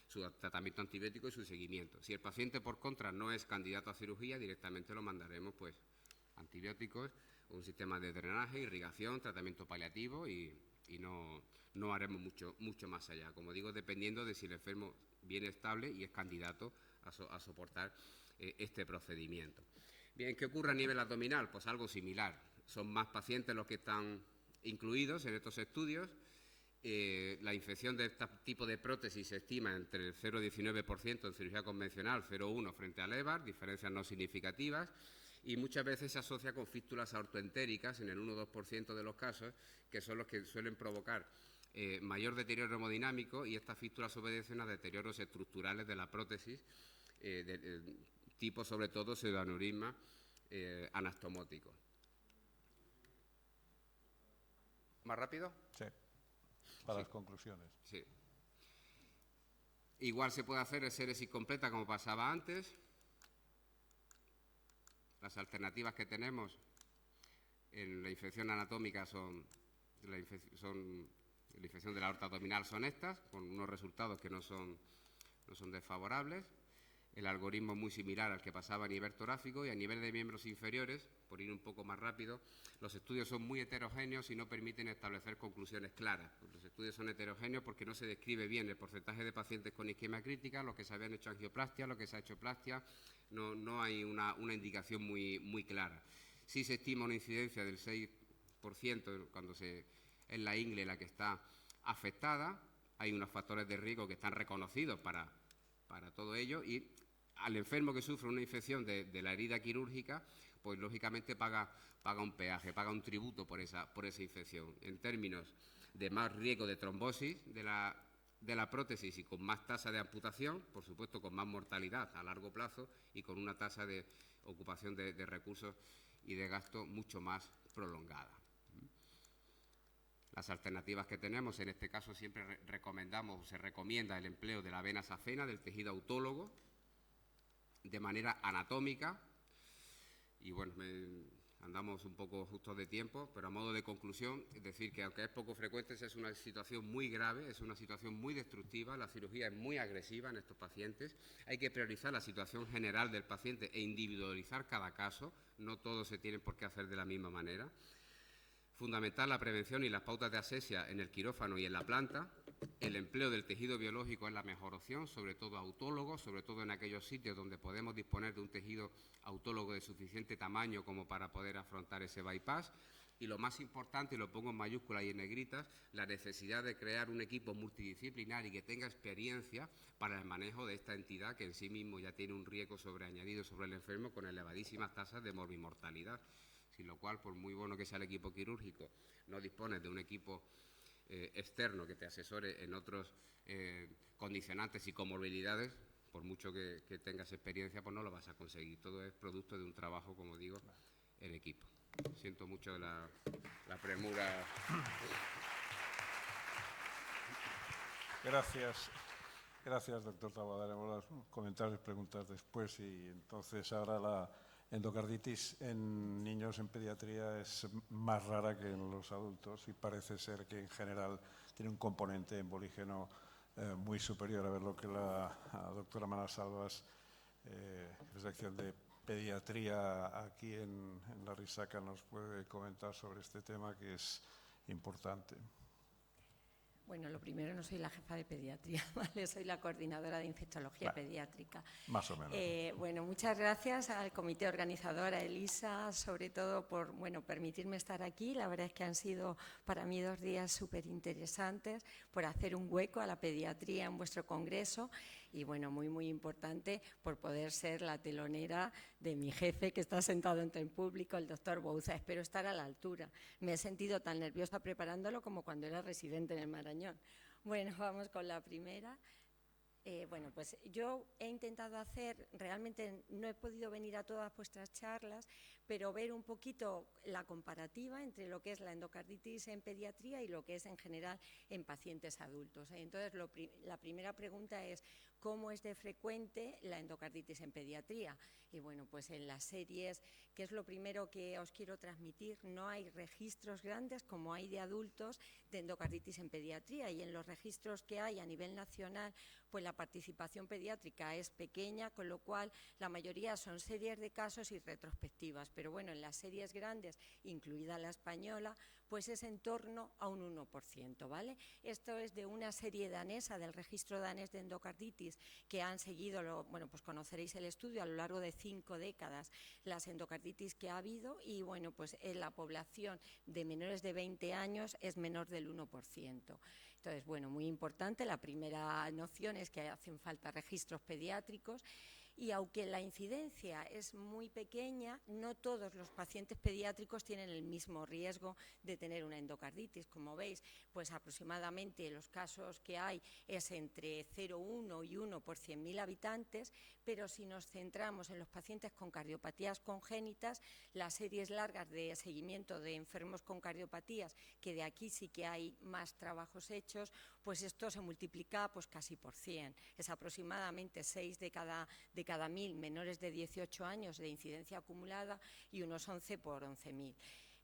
su tratamiento antibiótico y su seguimiento. Si el paciente, por contra, no es candidato a cirugía, directamente lo mandaremos pues antibióticos, un sistema de drenaje, irrigación, tratamiento paliativo y no haremos mucho más allá. Como digo, dependiendo de si el enfermo viene estable y es candidato a soportar este procedimiento. Bien, ¿qué ocurre a nivel abdominal? Pues algo similar. Son más pacientes los que están incluidos en estos estudios. La infección de este tipo de prótesis se estima entre el 0,19% en cirugía convencional, 0,1% frente al EVAR, diferencias no significativas, y muchas veces se asocia con fístulas aortoentéricas en el 1 o 2% de los casos, que son los que suelen provocar mayor deterioro hemodinámico, y estas fístulas obedecen a deterioros estructurales de la prótesis, tipo sobre todo pseudoaneurisma anastomótico. ¿Más rápido? Sí, para las conclusiones. Sí. Igual se puede hacer exéresis completa como pasaba antes. Las alternativas que tenemos en la infección anatómica la infección de la aorta abdominal son estas, con unos resultados que no son desfavorables. El algoritmo es muy similar al que pasaba a nivel torácico, y a nivel de miembros inferiores, por ir un poco más rápido, los estudios son muy heterogéneos y no permiten establecer conclusiones claras. Los estudios son heterogéneos porque no se describe bien el porcentaje de pacientes con isquemia crítica, los que se habían hecho angioplastia, los que se ha hecho plastia. No hay una indicación muy clara. Sí se estima una incidencia del 6% cuando es la ingle la que está afectada. Hay unos factores de riesgo que están reconocidos para todo ello, y al enfermo que sufre una infección de la herida quirúrgica, pues lógicamente paga un peaje, paga un tributo por esa infección. En términos de más riesgo de trombosis de la prótesis y con más tasa de amputación, por supuesto con más mortalidad a largo plazo y con una tasa de ocupación de recursos y de gasto mucho más prolongada. Las alternativas que tenemos, en este caso siempre se recomienda el empleo de la vena safena, del tejido autólogo, de manera anatómica. Y bueno, andamos un poco justos de tiempo, pero a modo de conclusión, es decir, que aunque es poco frecuente, es una situación muy grave, es una situación muy destructiva, la cirugía es muy agresiva en estos pacientes. Hay que priorizar la situación general del paciente e individualizar cada caso, no todos se tienen por qué hacer de la misma manera. Fundamental la prevención y las pautas de asepsia en el quirófano y en la planta. El empleo del tejido biológico es la mejor opción, sobre todo autólogo, sobre todo en aquellos sitios donde podemos disponer de un tejido autólogo de suficiente tamaño como para poder afrontar ese bypass. Y lo más importante, y lo pongo en mayúsculas y en negritas, la necesidad de crear un equipo multidisciplinar y que tenga experiencia para el manejo de esta entidad, que en sí mismo ya tiene un riesgo sobreañadido sobre el enfermo con elevadísimas tasas de morbimortalidad. sin lo cual, por muy bueno que sea el equipo quirúrgico, no dispones de un equipo externo que te asesore en otros condicionantes y comorbilidades, por mucho que tengas experiencia, pues no lo vas a conseguir. Todo es producto de un trabajo, como digo, en equipo. Siento mucho la premura. Gracias, doctor Taboada. Haremos los comentarios y preguntas después. Y entonces ahora la endocarditis en niños en pediatría es más rara que en los adultos y parece ser que en general tiene un componente embolígeno muy superior. A ver lo que la doctora Manasalvas, sección de pediatría aquí en la Risaca, nos puede comentar sobre este tema que es importante. Bueno, lo primero, no soy la jefa de pediatría, ¿vale? Soy la coordinadora de infectología pediátrica. Más o menos. Bueno, muchas gracias al comité organizador, a Elisa, sobre todo por permitirme estar aquí. La verdad es que han sido para mí 2 días súper interesantes, por hacer un hueco a la pediatría en vuestro congreso y, bueno, muy, muy importante por poder ser la telonera de mi jefe, que está sentado entre el público, el doctor Bouza. Espero estar a la altura. Me he sentido tan nerviosa preparándolo como cuando era residente en el Marañón. Bueno, vamos con la primera. Bueno, pues yo he intentado hacer, realmente no he podido venir a todas vuestras charlas, pero ver un poquito la comparativa entre lo que es la endocarditis en pediatría y lo que es en general en pacientes adultos. Entonces, la primera pregunta es, ¿cómo es de frecuente la endocarditis en pediatría? Y bueno, pues en las series, ¿qué es lo primero que os quiero transmitir? No hay registros grandes como hay de adultos de endocarditis en pediatría, y en los registros que hay a nivel nacional, pues la participación pediátrica es pequeña, con lo cual la mayoría son series de casos y retrospectivas, pero bueno, en las series grandes, incluida la española, pues es en torno a un 1%, ¿vale? Esto es de una serie danesa, del registro danés de endocarditis, que han seguido, bueno, pues conoceréis el estudio a lo largo de 5 décadas, las endocarditis que ha habido, y bueno, pues en la población de menores de 20 años es menor del 1%. Entonces, bueno, muy importante, la primera noción es que hacen falta registros pediátricos. Y aunque la incidencia es muy pequeña, no todos los pacientes pediátricos tienen el mismo riesgo de tener una endocarditis. Como veis, pues aproximadamente los casos que hay es entre 0,1 y 1 por 100.000 habitantes, pero si nos centramos en los pacientes con cardiopatías congénitas, las series largas de seguimiento de enfermos con cardiopatías, que de aquí sí que hay más trabajos hechos, pues esto se multiplica pues casi por 100. Es aproximadamente 6 de cada 1.000 menores de 18 años de incidencia acumulada y unos 11 por 11.000.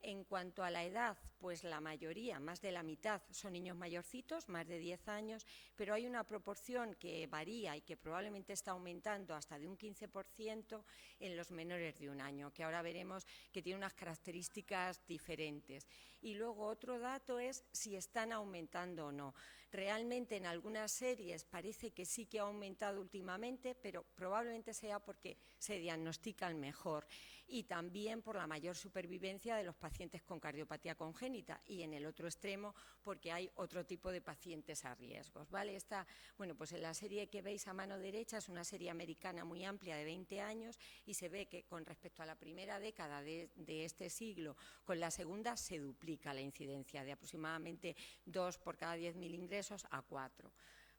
En cuanto a la edad, pues la mayoría, más de la mitad, son niños mayorcitos, más de 10 años, pero hay una proporción que varía y que probablemente está aumentando hasta de un 15% en los menores de 1 año, que ahora veremos que tiene unas características diferentes. Y luego otro dato es si están aumentando o no. Realmente en algunas series parece que sí que ha aumentado últimamente, pero probablemente sea porque se diagnostican mejor y también por la mayor supervivencia de los pacientes con cardiopatía congénita, y en el otro extremo porque hay otro tipo de pacientes a riesgos, ¿vale? Bueno, pues en la serie que veis a mano derecha es una serie americana muy amplia de 20 años y se ve que con respecto a la primera década de este siglo, con la segunda se duplica la incidencia de aproximadamente 2 por cada 10.000 ingresos a 4.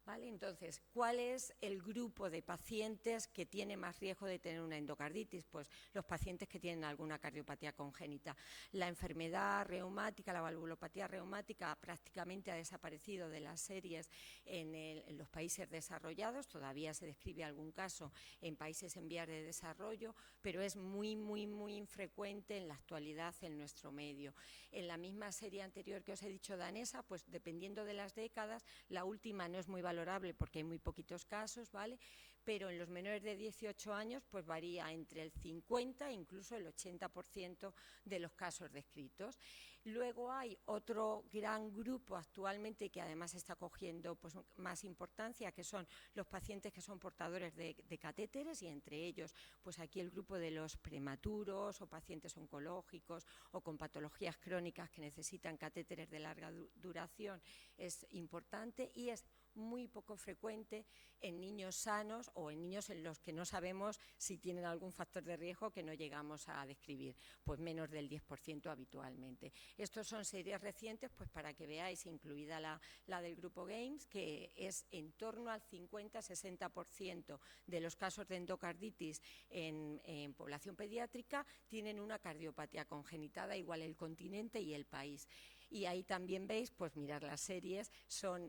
¿Vale? Entonces, ¿cuál es el grupo de pacientes que tiene más riesgo de tener una endocarditis? Pues los pacientes que tienen alguna cardiopatía congénita. La enfermedad reumática, la valvulopatía reumática, prácticamente ha desaparecido de las series en los países desarrollados. Todavía se describe algún caso en países en vías de desarrollo, pero es muy, muy, muy infrecuente en la actualidad en nuestro medio. En la misma serie anterior que os he dicho danesa, pues dependiendo de las décadas, la última no es muy valorable porque hay muy poquitos casos, ¿vale? Pero en los menores de 18 años pues varía entre el 50 e incluso el 80% de los casos descritos. Luego hay otro gran grupo actualmente que además está cogiendo pues más importancia, que son los pacientes que son portadores de catéteres, y entre ellos pues aquí el grupo de los prematuros o pacientes oncológicos o con patologías crónicas que necesitan catéteres de larga duración es importante, y es muy poco frecuente en niños sanos o en niños en los que no sabemos si tienen algún factor de riesgo que no llegamos a describir, pues menos del 10% habitualmente. Estos son series recientes, pues para que veáis, incluida la del grupo Games, que es en torno al 50-60% de los casos de endocarditis en población pediátrica tienen una cardiopatía congenitada, igual el continente y el país. Y ahí también veis, pues mirar las series,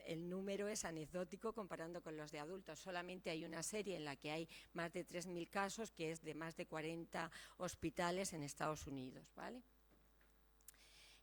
el número es anecdótico comparando con los de adultos. Solamente hay una serie en la que hay más de 3.000 casos, que es de más de 40 hospitales en Estados Unidos, ¿vale?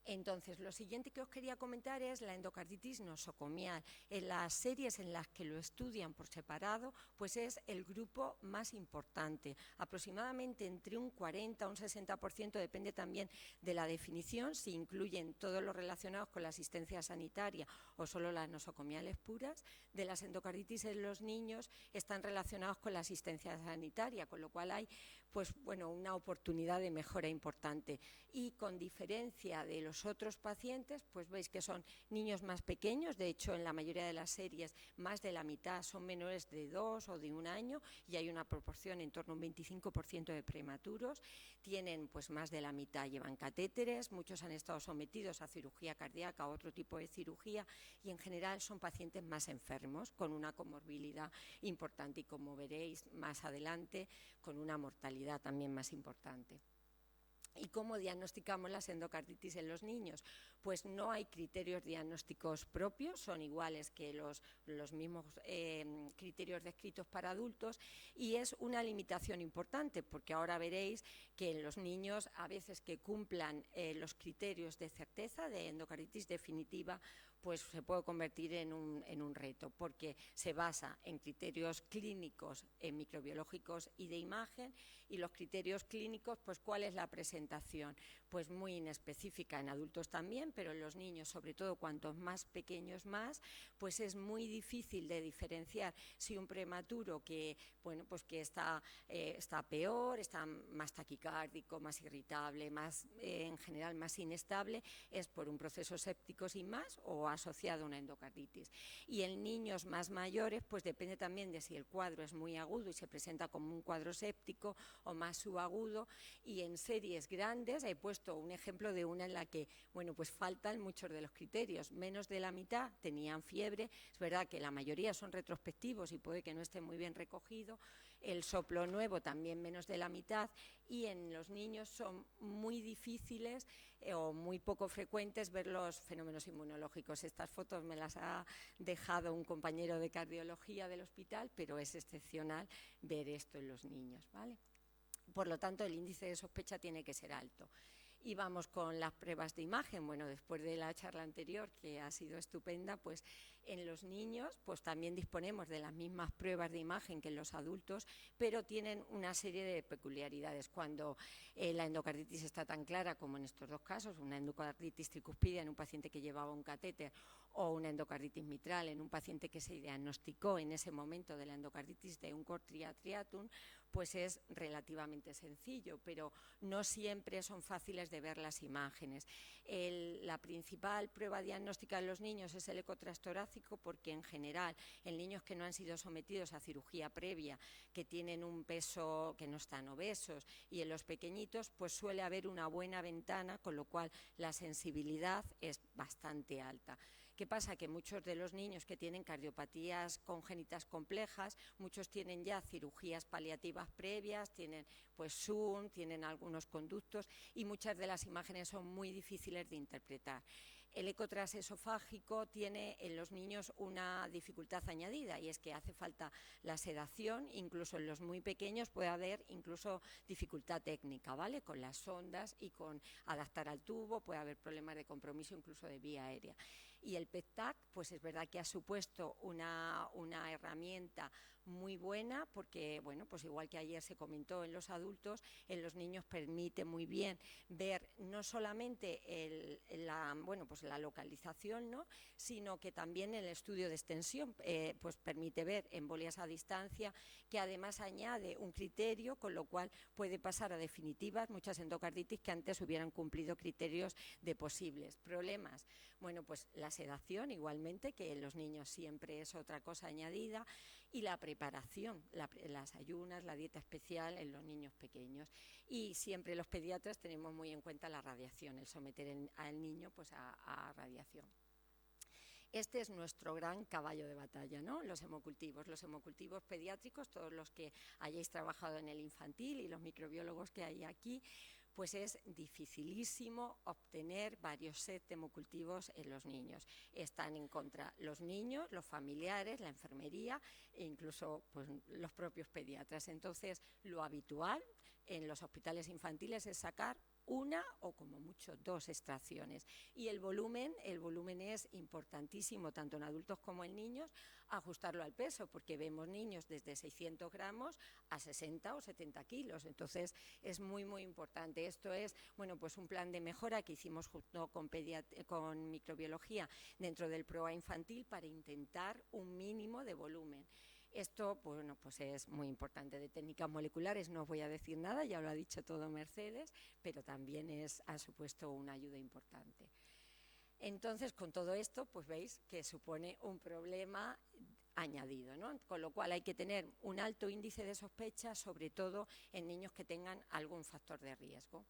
Entonces, lo siguiente que os quería comentar es la endocarditis nosocomial. En las series en las que lo estudian por separado, pues es el grupo más importante. Aproximadamente entre un 40 a un 60%, depende también de la definición, si incluyen todos los relacionados con la asistencia sanitaria o solo las nosocomiales puras, de las endocarditis en los niños están relacionados con la asistencia sanitaria, con lo cual hay pues, bueno, una oportunidad de mejora importante. Y con diferencia de los otros pacientes, pues veis que son niños más pequeños, de hecho en la mayoría de las series más de la mitad son menores de 2 o de 1 año y hay una proporción en torno a un 25% de prematuros, tienen pues más de la mitad llevan catéteres, muchos han estado sometidos a cirugía cardíaca o otro tipo de cirugía y en general son pacientes más enfermos con una comorbilidad importante y como veréis más adelante con una mortalidad también más importante. ¿Y cómo diagnosticamos las endocarditis en los niños? Pues no hay criterios diagnósticos propios, son iguales que los mismos criterios descritos para adultos y es una limitación importante porque ahora veréis que en los niños a veces que cumplan los criterios de certeza de endocarditis definitiva pues se puede convertir en un reto, porque se basa en criterios clínicos, microbiológicos y de imagen, y los criterios clínicos, pues ¿cuál es la presentación? Pues muy inespecífica en adultos también, pero en los niños, sobre todo cuantos más pequeños más, pues es muy difícil de diferenciar si un prematuro que, bueno, pues que está peor, está más taquicárdico, más irritable, más, en general más inestable, es por un proceso séptico sin más o asociado a una endocarditis. Y en niños más mayores, pues depende también de si el cuadro es muy agudo y se presenta como un cuadro séptico o más subagudo. Y en series grandes he puesto un ejemplo de una en la que, bueno, pues faltan muchos de los criterios. Menos de la mitad tenían fiebre. Es verdad que la mayoría son retrospectivos y puede que no esté muy bien recogido. El soplo nuevo también menos de la mitad. Y en los niños son muy difíciles o muy poco frecuentes ver los fenómenos inmunológicos. Estas fotos me las ha dejado un compañero de cardiología del hospital, pero es excepcional ver esto en los niños, ¿vale? Por lo tanto, el índice de sospecha tiene que ser alto. Y vamos con las pruebas de imagen. Bueno, después de la charla anterior, que ha sido estupenda, pues en los niños pues también disponemos de las mismas pruebas de imagen que en los adultos, pero tienen una serie de peculiaridades. Cuando la endocarditis está tan clara como en estos dos casos, una endocarditis tricuspidea en un paciente que llevaba un catéter o una endocarditis mitral en un paciente que se diagnosticó en ese momento de la endocarditis de un triatum, pues es relativamente sencillo, pero no siempre son fáciles de ver las imágenes. La principal prueba diagnóstica en los niños es el eco transtorácico, porque en general en niños que no han sido sometidos a cirugía previa, que tienen un peso, que no están obesos, y en los pequeñitos pues suele haber una buena ventana, con lo cual la sensibilidad es bastante alta. ¿Qué pasa? Que muchos de los niños que tienen cardiopatías congénitas complejas, muchos tienen ya cirugías paliativas previas, tienen pues SUN, tienen algunos conductos y muchas de las imágenes son muy difíciles de interpretar. El eco transesofágico tiene en los niños una dificultad añadida y es que hace falta la sedación, incluso en los muy pequeños puede haber incluso dificultad técnica, ¿vale? Con las sondas y con adaptar al tubo, puede haber problemas de compromiso incluso de vía aérea. Y el PET-TAC, pues es verdad que ha supuesto una herramienta muy buena porque, bueno, pues igual que ayer se comentó en los adultos, en los niños permite muy bien ver no solamente la localización, ¿no?, sino que también el estudio de extensión pues permite ver embolias a distancia, que además añade un criterio, con lo cual puede pasar a definitivas muchas endocarditis que antes hubieran cumplido criterios de posibles problemas. Bueno, pues la sedación igualmente, que en los niños siempre es otra cosa añadida, y la preparación, las ayunas, la dieta especial en los niños pequeños. Y siempre los pediatras tenemos muy en cuenta la radiación, el someter al niño pues a radiación. Este es nuestro gran caballo de batalla, ¿no? Los hemocultivos pediátricos, todos los que hayáis trabajado en el infantil y los microbiólogos que hay aquí, pues es dificilísimo obtener varios sets de hemocultivos en los niños. Están en contra los niños, los familiares, la enfermería e incluso pues, los propios pediatras. Entonces, lo habitual en los hospitales infantiles es sacar una o como mucho 2 extracciones. Y el volumen es importantísimo, tanto en adultos como en niños, ajustarlo al peso, porque vemos niños desde 600 gramos a 60 o 70 kilos. Entonces, es muy, muy importante. Esto es, bueno, pues un plan de mejora que hicimos junto con microbiología dentro del PROA infantil para intentar un mínimo de volumen. Esto, bueno, pues es muy importante. De técnicas moleculares no os voy a decir nada, ya lo ha dicho todo Mercedes, pero también ha supuesto una ayuda importante. Entonces, con todo esto, pues veis que supone un problema añadido, ¿no? Con lo cual hay que tener un alto índice de sospecha, sobre todo en niños que tengan algún factor de riesgo.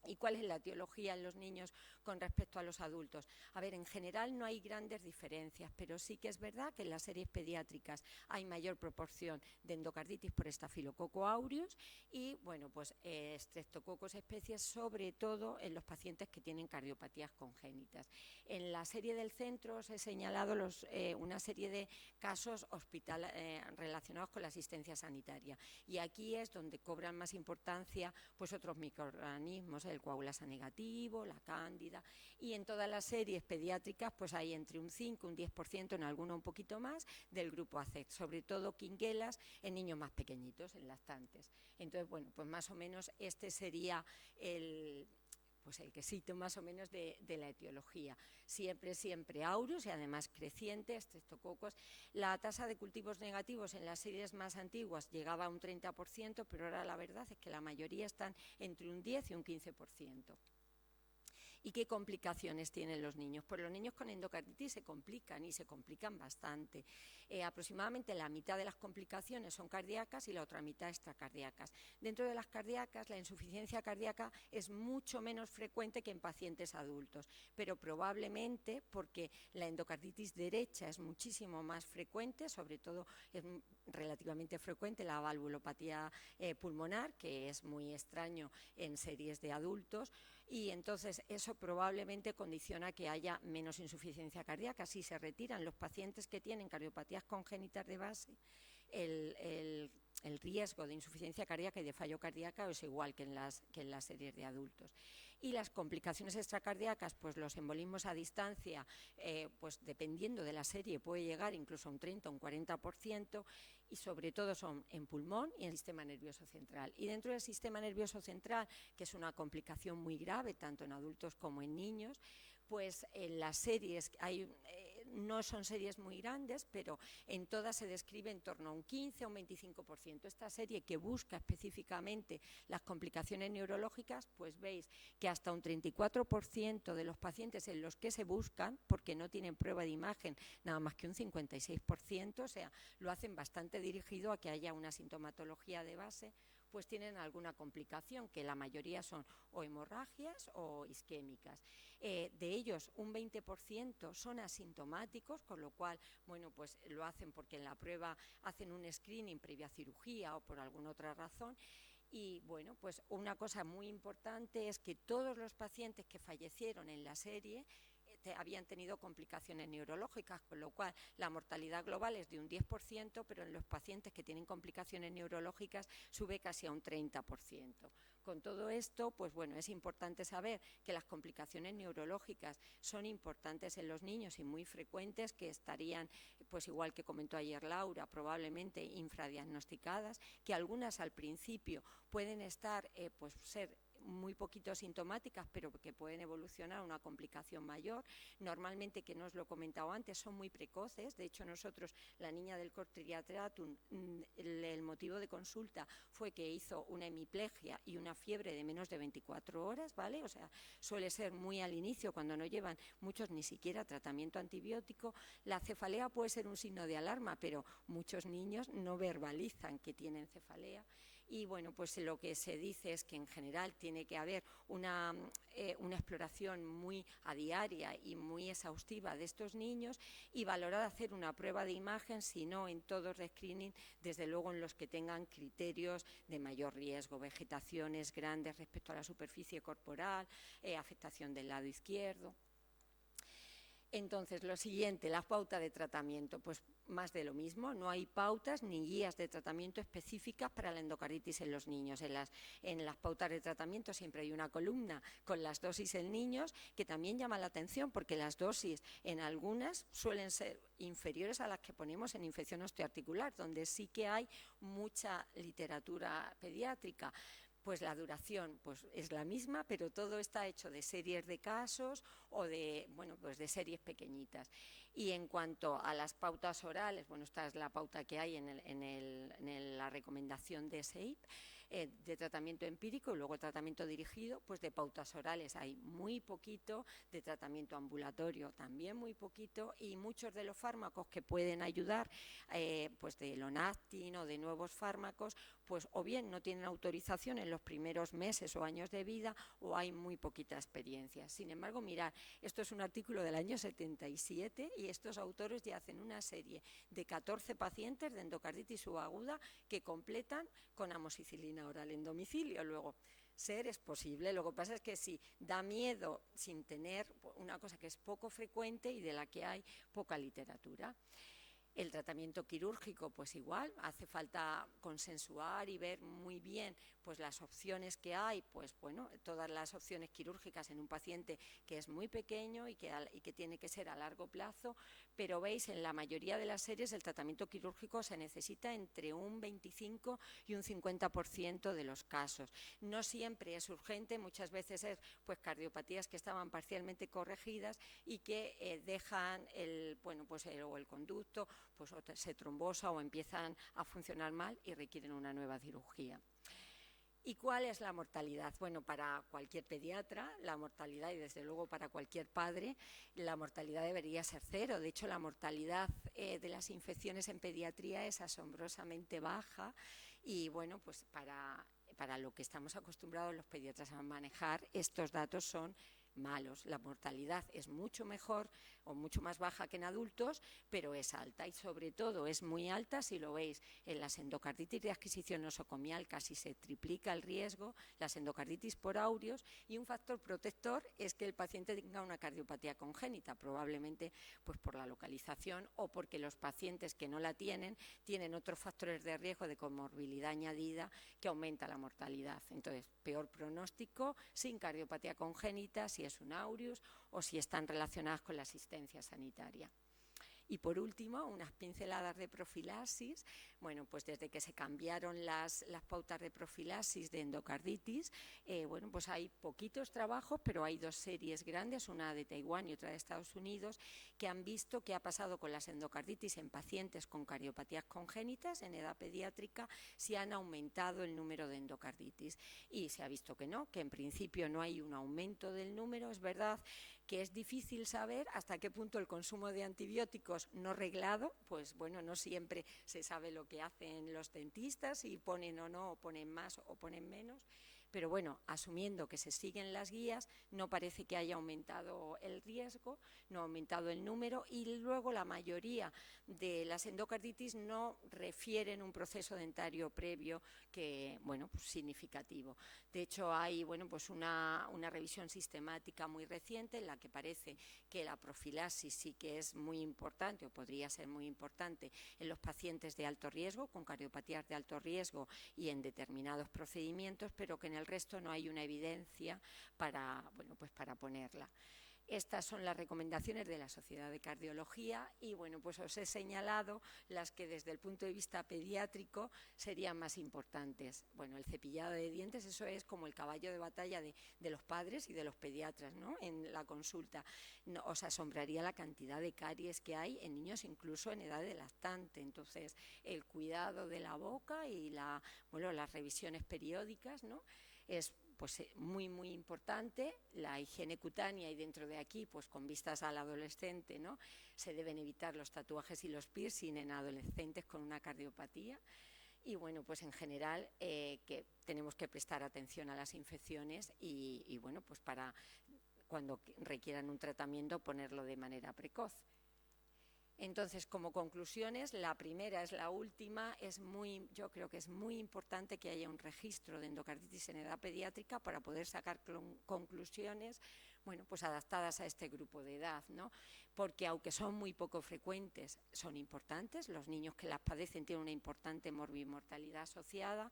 ¿Y cuál es la etiología en los niños con respecto a los adultos? A ver, en general no hay grandes diferencias, pero sí que es verdad que en las series pediátricas hay mayor proporción de endocarditis por Staphylococcus aureus y, bueno, pues Streptococcus especies, sobre todo en los pacientes que tienen cardiopatías congénitas. En la serie del centro os he señalado una serie de casos relacionados con la asistencia sanitaria y aquí es donde cobran más importancia pues otros microorganismos, el coagulasa negativo, la cándida, y en todas las series pediátricas pues hay entre un 5 y un 10%, en alguno un poquito más, del grupo ACET, sobre todo quinguelas en niños más pequeñitos, en lactantes. Entonces, bueno, pues más o menos este sería el quesito más o menos de la etiología. Siempre aureus y además creciente, Streptococcus. La tasa de cultivos negativos en las series más antiguas llegaba a un 30%, pero ahora la verdad es que la mayoría están entre un 10 y un 15%. ¿Y qué complicaciones tienen los niños? Pues los niños con endocarditis se complican y se complican bastante. Aproximadamente la mitad de las complicaciones son cardíacas y la otra mitad extracardíacas. Dentro de las cardíacas, la insuficiencia cardíaca es mucho menos frecuente que en pacientes adultos, pero probablemente porque la endocarditis derecha es muchísimo más frecuente, sobre todo es relativamente frecuente la valvulopatía pulmonar, que es muy extraño en series de adultos, y entonces eso probablemente condiciona que haya menos insuficiencia cardíaca. Si se retiran los pacientes que tienen cardiopatías congénitas de base, el riesgo de insuficiencia cardíaca y de fallo cardíaco es igual que en las series de adultos. Y las complicaciones extracardíacas, pues los embolismos a distancia, pues dependiendo de la serie puede llegar incluso a un 30 o un 40%, y sobre todo son en pulmón y en el sistema nervioso central. Y dentro del sistema nervioso central, que es una complicación muy grave tanto en adultos como en niños, pues en las series no son series muy grandes, pero en todas se describe en torno a un 15 o un 25%. Esta serie que busca específicamente las complicaciones neurológicas, pues veis que hasta un 34% de los pacientes en los que se buscan, porque no tienen prueba de imagen, nada más que un 56%, o sea, lo hacen bastante dirigido a que haya una sintomatología de base, pues tienen alguna complicación, que la mayoría son o hemorragias o isquémicas. De ellos, un 20% son asintomáticos, con lo cual, bueno, pues lo hacen porque en la prueba hacen un screening previa cirugía o por alguna otra razón. Y, bueno, pues una cosa muy importante es que todos los pacientes que fallecieron en la serie habían tenido complicaciones neurológicas, con lo cual la mortalidad global es de un 10%, pero en los pacientes que tienen complicaciones neurológicas sube casi a un 30%. Con todo esto, pues bueno, es importante saber que las complicaciones neurológicas son importantes en los niños y muy frecuentes, que estarían, pues igual que comentó ayer Laura, probablemente infradiagnosticadas, que algunas al principio pueden estar, pues ser muy poquito sintomáticas, pero que pueden evolucionar a una complicación mayor. Normalmente, que no os lo he comentado antes, son muy precoces. De hecho, nosotros, la niña del cor triatratum, el motivo de consulta fue que hizo una hemiplegia y una fiebre de menos de 24 horas, ¿vale? O sea, suele ser muy al inicio, cuando no llevan muchos ni siquiera tratamiento antibiótico. La cefalea puede ser un signo de alarma, pero muchos niños no verbalizan que tienen cefalea. Y bueno, pues lo que se dice es que en general tiene que haber una exploración muy a diaria y muy exhaustiva de estos niños, y valorar hacer una prueba de imagen, si no en todos de screening, desde luego en los que tengan criterios de mayor riesgo, vegetaciones grandes respecto a la superficie corporal, afectación del lado izquierdo. Entonces, lo siguiente, las pautas de tratamiento, pues más de lo mismo. No hay pautas ni guías de tratamiento específicas para la endocarditis en los niños. En las pautas de tratamiento siempre hay una columna con las dosis en niños, que también llama la atención, porque las dosis en algunas suelen ser inferiores a las que ponemos en infección osteoarticular, donde sí que hay mucha literatura pediátrica. Pues la duración pues es la misma, pero todo está hecho de series de casos o de, bueno, pues de series pequeñitas. Y en cuanto a las pautas orales, bueno, esta es la pauta que hay en la recomendación de SEIP, de tratamiento empírico, y luego tratamiento dirigido. Pues de pautas orales hay muy poquito, de tratamiento ambulatorio también muy poquito, y muchos de los fármacos que pueden ayudar, pues de Lonactin o de nuevos fármacos, pues o bien no tienen autorización en los primeros meses o años de vida, o hay muy poquita experiencia. Sin embargo, mirad, esto es un artículo del año 77, y estos autores ya hacen una serie de 14 pacientes de endocarditis subaguda que completan con amoxicilina oral en domicilio. Luego, ser es posible, lo que pasa es que sí, da miedo sin tener una cosa que es poco frecuente y de la que hay poca literatura. El tratamiento quirúrgico, pues igual, hace falta consensuar y ver muy bien pues las opciones que hay, pues bueno, todas las opciones quirúrgicas en un paciente que es muy pequeño y que tiene que ser a largo plazo, pero veis, en la mayoría de las series el tratamiento quirúrgico se necesita entre un 25 y un 50% de los casos. No siempre es urgente, muchas veces es pues cardiopatías que estaban parcialmente corregidas y que dejan el conducto, pues se trombosa o empiezan a funcionar mal y requieren una nueva cirugía. ¿Y cuál es la mortalidad? Bueno, para cualquier pediatra, la mortalidad, y desde luego para cualquier padre, la mortalidad debería ser cero. De hecho, la mortalidad de las infecciones en pediatría es asombrosamente baja, y bueno, pues para lo que estamos acostumbrados los pediatras a manejar, estos datos son malos. La mortalidad es mucho mejor o mucho más baja que en adultos, pero es alta, y sobre todo es muy alta, si lo veis, en las endocarditis de adquisición nosocomial casi se triplica el riesgo, las endocarditis por aureos, y un factor protector es que el paciente tenga una cardiopatía congénita, probablemente pues por la localización o porque los pacientes que no la tienen otros factores de riesgo de comorbilidad añadida que aumenta la mortalidad. Entonces, peor pronóstico sin cardiopatía congénita, si es un aureus o si están relacionadas con la asistencia sanitaria. Y por último, unas pinceladas de profilaxis. Bueno, pues desde que se cambiaron las pautas de profilaxis de endocarditis, bueno, pues hay poquitos trabajos, pero hay dos series grandes, una de Taiwán y otra de Estados Unidos, que han visto qué ha pasado con las endocarditis en pacientes con cardiopatías congénitas en edad pediátrica, si han aumentado el número de endocarditis. Y se ha visto que no, que en principio no hay un aumento del número. Es verdad que es difícil saber hasta qué punto el consumo de antibióticos no reglado, pues bueno, no siempre se sabe lo que hacen los dentistas, si ponen o no, o ponen más o ponen menos, pero bueno, asumiendo que se siguen las guías, no parece que haya aumentado el riesgo, no ha aumentado el número, y luego la mayoría de las endocarditis no refieren un proceso dentario previo que, bueno, pues significativo. De hecho, hay, bueno, pues una revisión sistemática muy reciente en la que parece que la profilaxis sí que es muy importante, o podría ser muy importante, en los pacientes de alto riesgo, con cardiopatías de alto riesgo y en determinados procedimientos, pero que en el resto no hay una evidencia para, bueno, pues para ponerla. Estas son las recomendaciones de la Sociedad de Cardiología y, bueno, pues os he señalado las que desde el punto de vista pediátrico serían más importantes. Bueno, el cepillado de dientes, eso es como el caballo de batalla de los padres y de los pediatras, ¿no?, en la consulta. No, os asombraría la cantidad de caries que hay en niños incluso en edad de lactante. Entonces, el cuidado de la boca y las revisiones periódicas, ¿no?, es pues muy, muy importante. La higiene cutánea, y dentro de aquí, pues con vistas al adolescente, ¿no?, se deben evitar los tatuajes y los piercing en adolescentes con una cardiopatía. Y bueno, pues en general que tenemos que prestar atención a las infecciones y bueno, pues para cuando requieran un tratamiento ponerlo de manera precoz. Entonces, como conclusiones, la primera es la última, yo creo que es muy importante que haya un registro de endocarditis en edad pediátrica para poder sacar conclusiones, bueno, pues adaptadas a este grupo de edad, ¿no? Porque aunque son muy poco frecuentes, son importantes. Los niños que las padecen tienen una importante morbimortalidad asociada.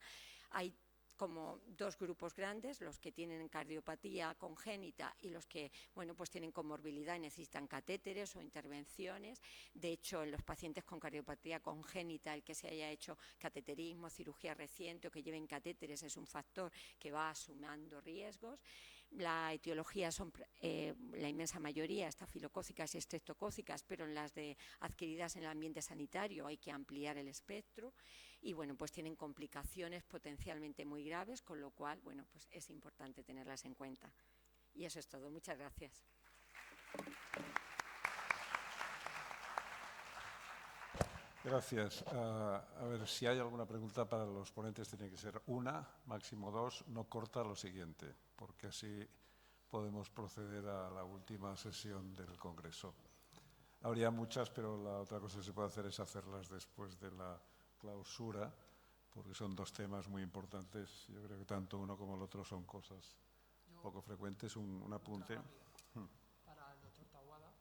Hay como dos grupos grandes, los que tienen cardiopatía congénita y los que, bueno, pues tienen comorbilidad y necesitan catéteres o intervenciones. De hecho, en los pacientes con cardiopatía congénita, el que se haya hecho cateterismo, cirugía reciente o que lleven catéteres es un factor que va sumando riesgos. La etiología son la inmensa mayoría estafilocócicas y estreptocócicas, pero en las adquiridas en el ambiente sanitario hay que ampliar el espectro. Y bueno, pues tienen complicaciones potencialmente muy graves, con lo cual, bueno, pues es importante tenerlas en cuenta. Y eso es todo. Muchas gracias. Gracias. A ver, si hay alguna pregunta para los ponentes, tiene que ser una, máximo dos, no corta lo siguiente, porque así podemos proceder a la última sesión del Congreso. Habría muchas, pero la otra cosa que se puede hacer es hacerlas después de la clausura, porque son dos temas muy importantes. Yo creo que tanto uno como el otro son cosas poco frecuentes. Un apunte. Para el doctor Taboada,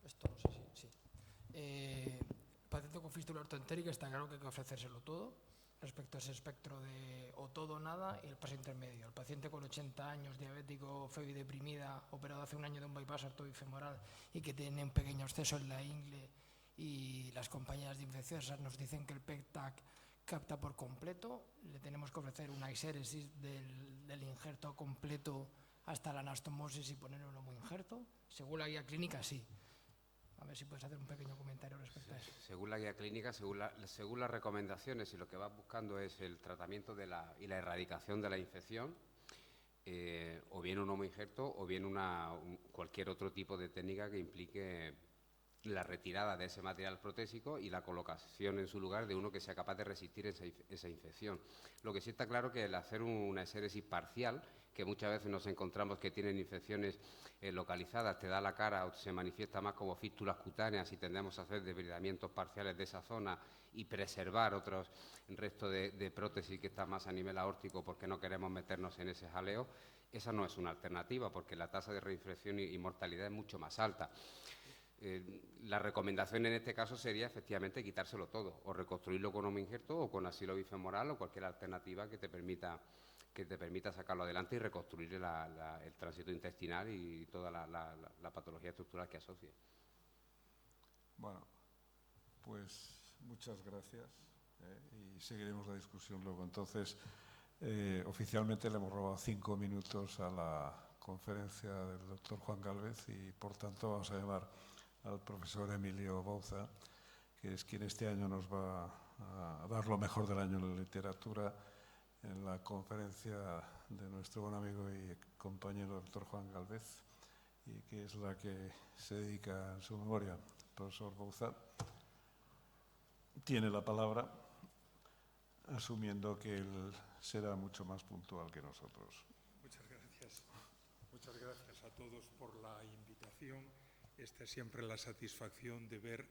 esto no sé si... paciente con fístula ortoentérica está claro que hay que ofrecérselo todo respecto a ese espectro de o todo o nada, y el paso intermedio. El paciente con 80 años, diabético, deprimida, operado hace un año de un bypass arteriofemoral y que tiene un pequeño exceso en la ingle, y las compañías de infecciosas nos dicen que el PET-TAC capta por completo, le tenemos que ofrecer una exéresis del injerto completo hasta la anastomosis y poner un homoinjerto. Según la guía clínica, sí. A ver si puedes hacer un pequeño comentario respecto a eso. Según la guía clínica, según las recomendaciones, y lo que vas buscando es el tratamiento y la erradicación de la infección, o bien un homoinjerto o bien cualquier otro tipo de técnica que implique la retirada de ese material protésico y la colocación en su lugar de uno que sea capaz de resistir esa infección. Lo que sí está claro que el hacer una exéresis parcial, que muchas veces nos encontramos que tienen infecciones localizadas, te da la cara o se manifiesta más como fístulas cutáneas y tendemos a hacer debridamientos parciales de esa zona y preservar otros restos de prótesis que están más a nivel aórtico porque no queremos meternos en ese jaleo. Esa no es una alternativa porque la tasa de reinfección y mortalidad es mucho más alta. La recomendación en este caso sería efectivamente quitárselo todo, o reconstruirlo con homoinjerto o con asilo bifemoral o cualquier alternativa que te permita sacarlo adelante y reconstruir el tránsito intestinal y toda la patología estructural que asocia. Bueno, pues muchas gracias y seguiremos la discusión luego. Entonces, oficialmente le hemos robado 5 minutos a la conferencia del doctor Juan Gálvez y, por tanto, vamos a llamar al profesor Emilio Bouza, que es quien este año nos va a dar lo mejor del año en la literatura en la conferencia de nuestro buen amigo y compañero doctor Juan Gálvez, y que es la que se dedica en su memoria. El profesor Bouza tiene la palabra, asumiendo que él será mucho más puntual que nosotros. Muchas gracias. Muchas gracias a todos por la invitación. Esta es siempre la satisfacción de ver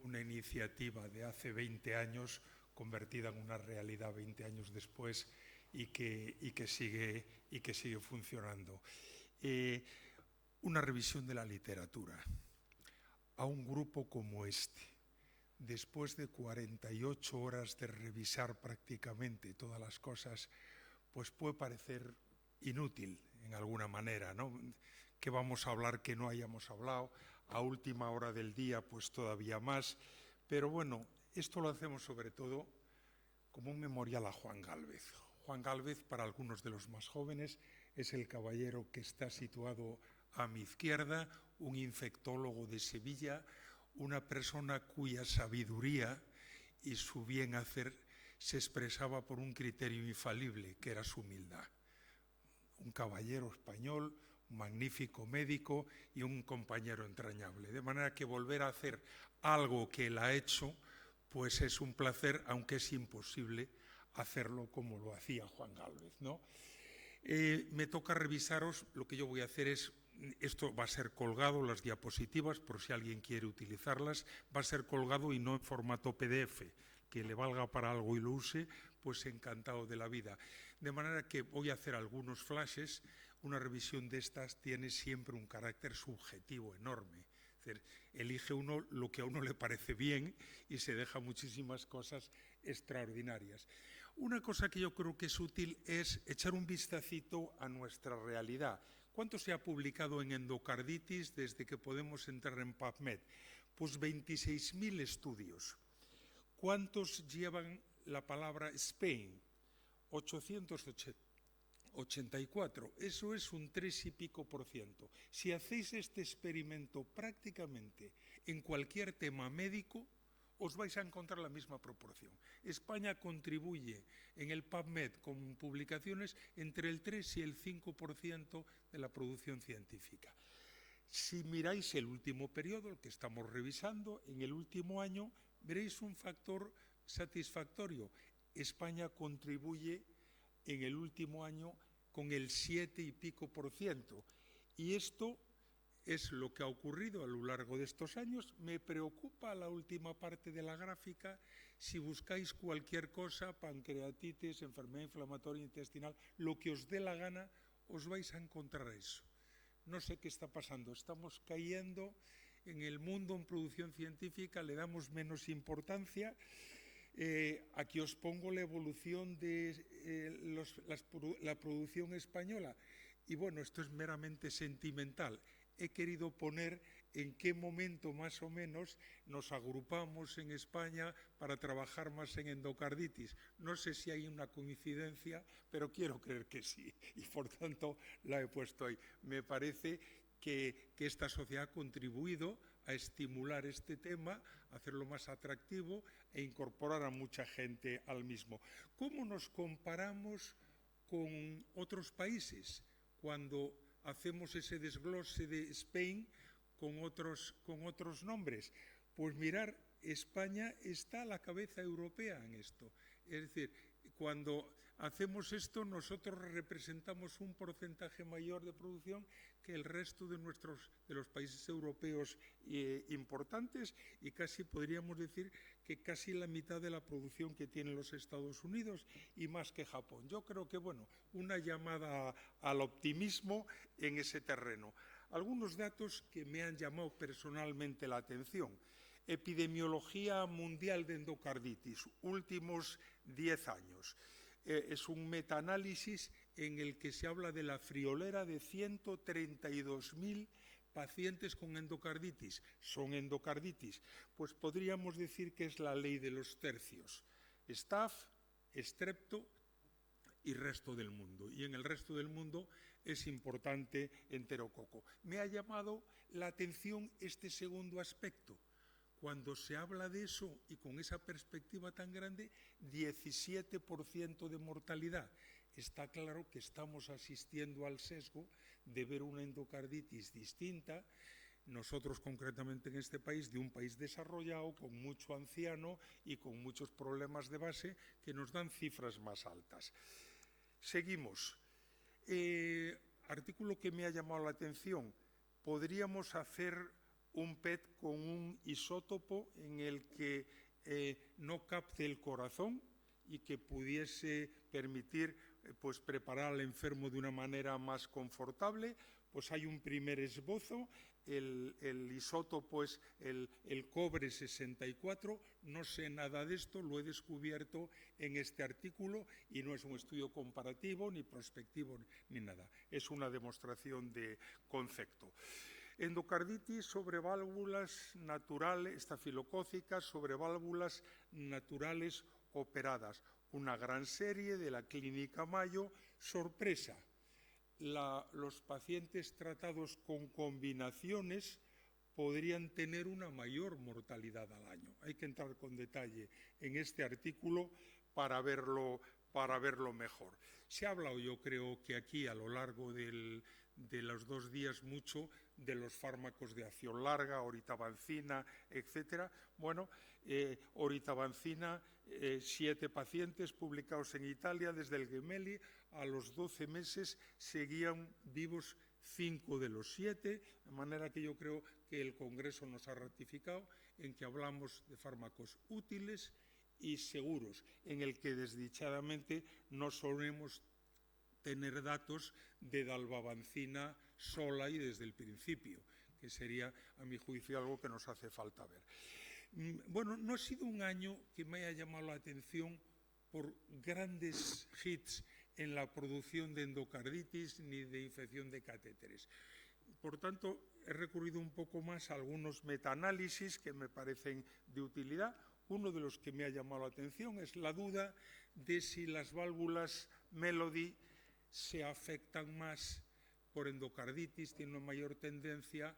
una iniciativa de hace 20 años convertida en una realidad 20 años después y que sigue funcionando. Una revisión de la literatura a un grupo como este, después de 48 horas de revisar prácticamente todas las cosas, pues puede parecer inútil en alguna manera, ¿no? que vamos a hablar que no hayamos hablado, a última hora del día pues todavía más, pero bueno, esto lo hacemos sobre todo como un memorial a Juan Gálvez. Juan Gálvez, para algunos de los más jóvenes, es el caballero que está situado a mi izquierda, un infectólogo de Sevilla, una persona cuya sabiduría y su bien hacer se expresaba por un criterio infalible, que era su humildad. Un caballero español, un magnífico médico y un compañero entrañable. De manera que volver a hacer algo que él ha hecho, pues es un placer, aunque es imposible hacerlo como lo hacía Juan Gálvez, ¿no? Me toca revisaros, lo que yo voy a hacer es, esto va a ser colgado, las diapositivas, por si alguien quiere utilizarlas, va a ser colgado y no en formato PDF, que le valga para algo y lo use, pues encantado de la vida. De manera que voy a hacer algunos flashes. Una revisión de estas tiene siempre un carácter subjetivo enorme. Es decir, elige uno lo que a uno le parece bien y se deja muchísimas cosas extraordinarias. Una cosa que yo creo que es útil es echar un vistacito a nuestra realidad. ¿Cuánto se ha publicado en endocarditis desde que podemos entrar en PubMed? Pues 26.000 estudios. ¿Cuántos llevan la palabra Spain? 884. Eso es un 3 y pico %. Si hacéis este experimento prácticamente en cualquier tema médico, os vais a encontrar la misma proporción. España contribuye en el PubMed con publicaciones entre el 3 y el 5% de la producción científica. Si miráis el último periodo, el que estamos revisando, en el último año, veréis un factor satisfactorio. España contribuye en el último año con el 7 y pico %. Y esto es lo que ha ocurrido a lo largo de estos años. Me preocupa la última parte de la gráfica. Si buscáis cualquier cosa, pancreatitis, enfermedad inflamatoria intestinal, lo que os dé la gana, os vais a encontrar eso. No sé qué está pasando. Estamos cayendo en el mundo en producción científica, le damos menos importancia. Aquí os pongo la evolución de la producción española. Y bueno, esto es meramente sentimental. He querido poner en qué momento más o menos nos agrupamos en España para trabajar más en endocarditis. No sé si hay una coincidencia, pero quiero creer que sí. Y por tanto la he puesto ahí. Me parece que esta sociedad ha contribuido a estimular este tema, a hacerlo más atractivo e incorporar a mucha gente al mismo. ¿Cómo nos comparamos con otros países cuando hacemos ese desglose de Spain con otros nombres? Pues mirar, España está a la cabeza europea en esto. Es decir, cuando hacemos esto, nosotros representamos un porcentaje mayor de producción que el resto de los países europeos importantes, y casi podríamos decir que casi la mitad de la producción que tienen los Estados Unidos y más que Japón. Yo creo que, bueno, una llamada al optimismo en ese terreno. Algunos datos que me han llamado personalmente la atención. Epidemiología mundial de endocarditis, últimos 10 años. Es un metaanálisis en el que se habla de la friolera de 132.000 pacientes con endocarditis. Son endocarditis. Pues podríamos decir que es la ley de los tercios. Staph, estrepto y resto del mundo. Y en el resto del mundo es importante enterococo. Me ha llamado la atención este segundo aspecto. Cuando se habla de eso y con esa perspectiva tan grande, 17% de mortalidad. Está claro que estamos asistiendo al sesgo de ver una endocarditis distinta, nosotros concretamente en este país, de un país desarrollado, con mucho anciano y con muchos problemas de base que nos dan cifras más altas. Seguimos. Artículo que me ha llamado la atención. Podríamos hacer un PET con un isótopo en el que no capte el corazón y que pudiese permitir pues, preparar al enfermo de una manera más confortable. Pues hay un primer esbozo el isótopo es el cobre 64, no sé nada de esto, lo he descubierto en este artículo y no es un estudio comparativo, ni prospectivo, ni nada, es una demostración de concepto. Endocarditis sobre válvulas naturales, estafilocócicas sobre válvulas naturales operadas, una gran serie de la Clínica Mayo, sorpresa. Los pacientes tratados con combinaciones podrían tener una mayor mortalidad al año. Hay que entrar con detalle en este artículo para verlo mejor. Se ha hablado, yo creo que aquí a lo largo de los 2 días mucho de los fármacos de acción larga, oritabancina, etcétera. Bueno, oritabancina, 7 pacientes publicados en Italia desde el Gemelli, a los 12 meses seguían vivos 5 de los 7, de manera que yo creo que el Congreso nos ha ratificado en que hablamos de fármacos útiles y seguros, en el que desdichadamente no solemos tener datos de dalbavancina sola y desde el principio, que sería, a mi juicio, algo que nos hace falta ver. Bueno, no ha sido un año que me haya llamado la atención por grandes hits en la producción de endocarditis ni de infección de catéteres. Por tanto, he recurrido un poco más a algunos metaanálisis que me parecen de utilidad. Uno de los que me ha llamado la atención es la duda de si las válvulas Melody se afectan más por endocarditis, tienen una mayor tendencia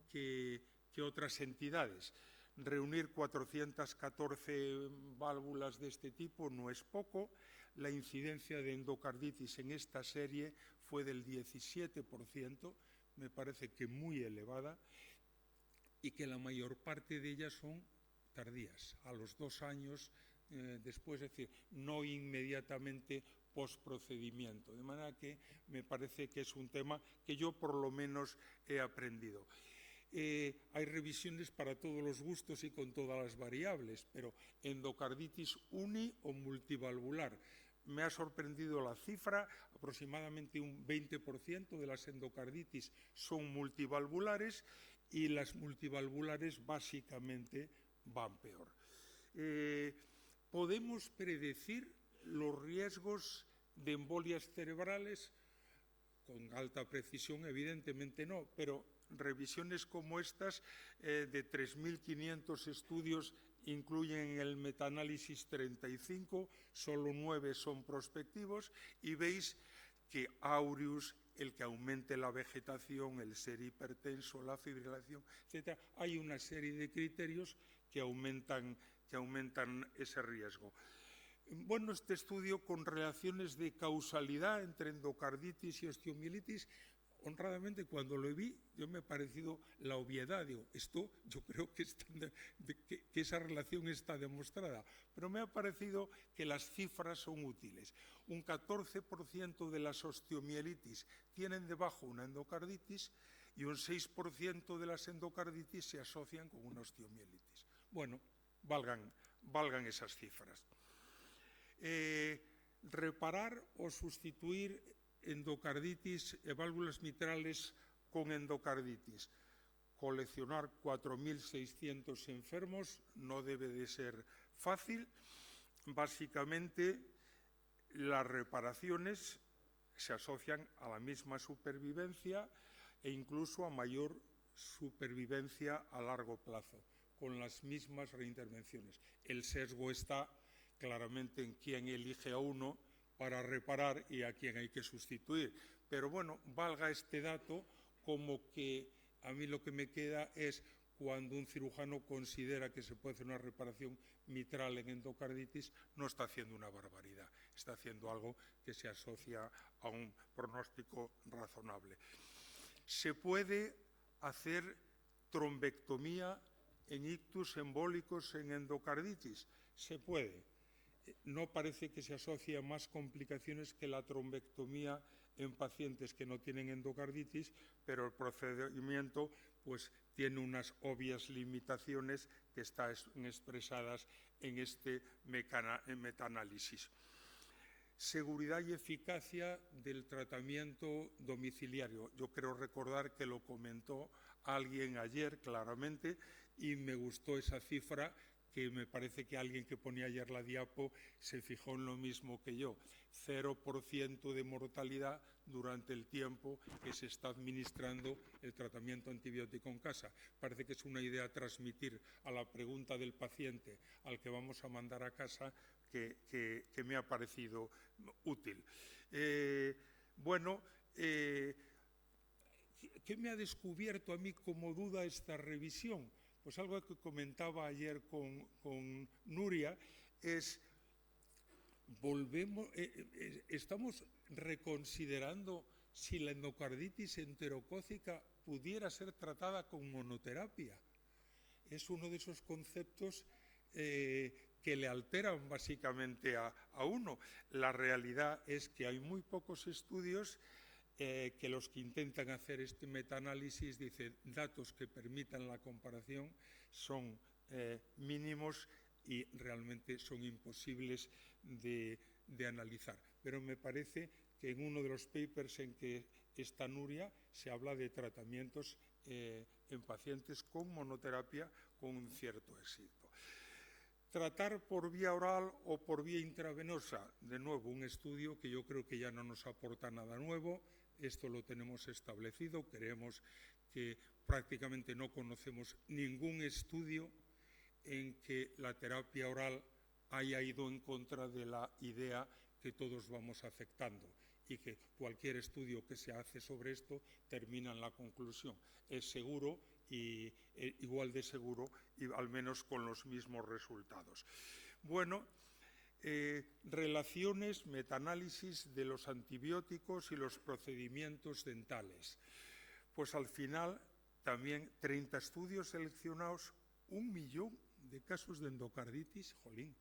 que otras entidades. Reunir 414 válvulas de este tipo no es poco. La incidencia de endocarditis en esta serie fue del 17%, me parece que muy elevada, y que la mayor parte de ellas son tardías, a los 2 años después, es decir, no inmediatamente postprocedimiento. De manera que me parece que es un tema que yo por lo menos he aprendido. Hay revisiones para todos los gustos y con todas las variables, pero endocarditis uni o multivalvular. Me ha sorprendido la cifra, aproximadamente un 20% de las endocarditis son multivalvulares y las multivalvulares básicamente van peor. ¿Podemos predecir los riesgos de embolias cerebrales? Con alta precisión, evidentemente no, pero revisiones como estas de 3.500 estudios incluyen en el metaanálisis 35, solo 9 son prospectivos, y veis que aureus, el que aumente la vegetación, el ser hipertenso, la fibrilación, etc., hay una serie de criterios que aumentan ese riesgo. Bueno, este estudio con relaciones de causalidad entre endocarditis y osteomielitis, honradamente, cuando lo vi, yo me ha parecido la obviedad. Digo, esto yo creo que esa relación está demostrada, pero me ha parecido que las cifras son útiles. Un 14% de las osteomielitis tienen debajo una endocarditis y un 6% de las endocarditis se asocian con una osteomielitis. Bueno, valgan esas cifras. Reparar o sustituir endocarditis, válvulas mitrales con endocarditis. Coleccionar 4.600 enfermos no debe de ser fácil. Básicamente, las reparaciones se asocian a la misma supervivencia e incluso a mayor supervivencia a largo plazo, con las mismas reintervenciones. El sesgo está claramente en quién elige a uno para reparar y a quién hay que sustituir. Pero bueno, valga este dato como que a mí lo que me queda es cuando un cirujano considera que se puede hacer una reparación mitral en endocarditis, no está haciendo una barbaridad, está haciendo algo que se asocia a un pronóstico razonable. Se puede hacer trombectomía en ictus embólicos en endocarditis, se puede. No parece que se asocie a más complicaciones que la trombectomía en pacientes que no tienen endocarditis, pero el procedimiento pues, tiene unas obvias limitaciones que están expresadas en este metaanálisis. seguridad y eficacia del tratamiento domiciliario. Yo creo recordar que lo comentó alguien ayer claramente y me gustó esa cifra, que me parece que alguien que ponía ayer la diapo se fijó en lo mismo que yo. 0% de mortalidad durante el tiempo que se está administrando el tratamiento antibiótico en casa. Parece que es una idea a transmitir a la pregunta del paciente al que vamos a mandar a casa que me ha parecido útil. ¿Qué me ha descubierto a mí como duda esta revisión? Pues algo que comentaba ayer con Nuria es, estamos reconsiderando si la endocarditis enterocócica pudiera ser tratada con monoterapia. Es uno de esos conceptos que le alteran básicamente a uno. La realidad es que hay muy pocos estudios que los que intentan hacer este metaanálisis dicen datos que permitan la comparación son mínimos y realmente son imposibles de analizar. Pero me parece que en uno de los papers en que está Nuria se habla de tratamientos en pacientes con monoterapia con un cierto éxito. Tratar por vía oral o por vía intravenosa, de nuevo, un estudio que yo creo que ya no nos aporta nada nuevo. Esto lo tenemos establecido. Creemos que prácticamente no conocemos ningún estudio en que la terapia oral haya ido en contra de la idea que todos vamos aceptando y que cualquier estudio que se hace sobre esto termina en la conclusión. Es seguro y igual de seguro y al menos con los mismos resultados. Bueno, relaciones, metaanálisis de los antibióticos y los procedimientos dentales. Pues al final también 30 estudios seleccionados, 1 millón de casos de endocarditis, jolín,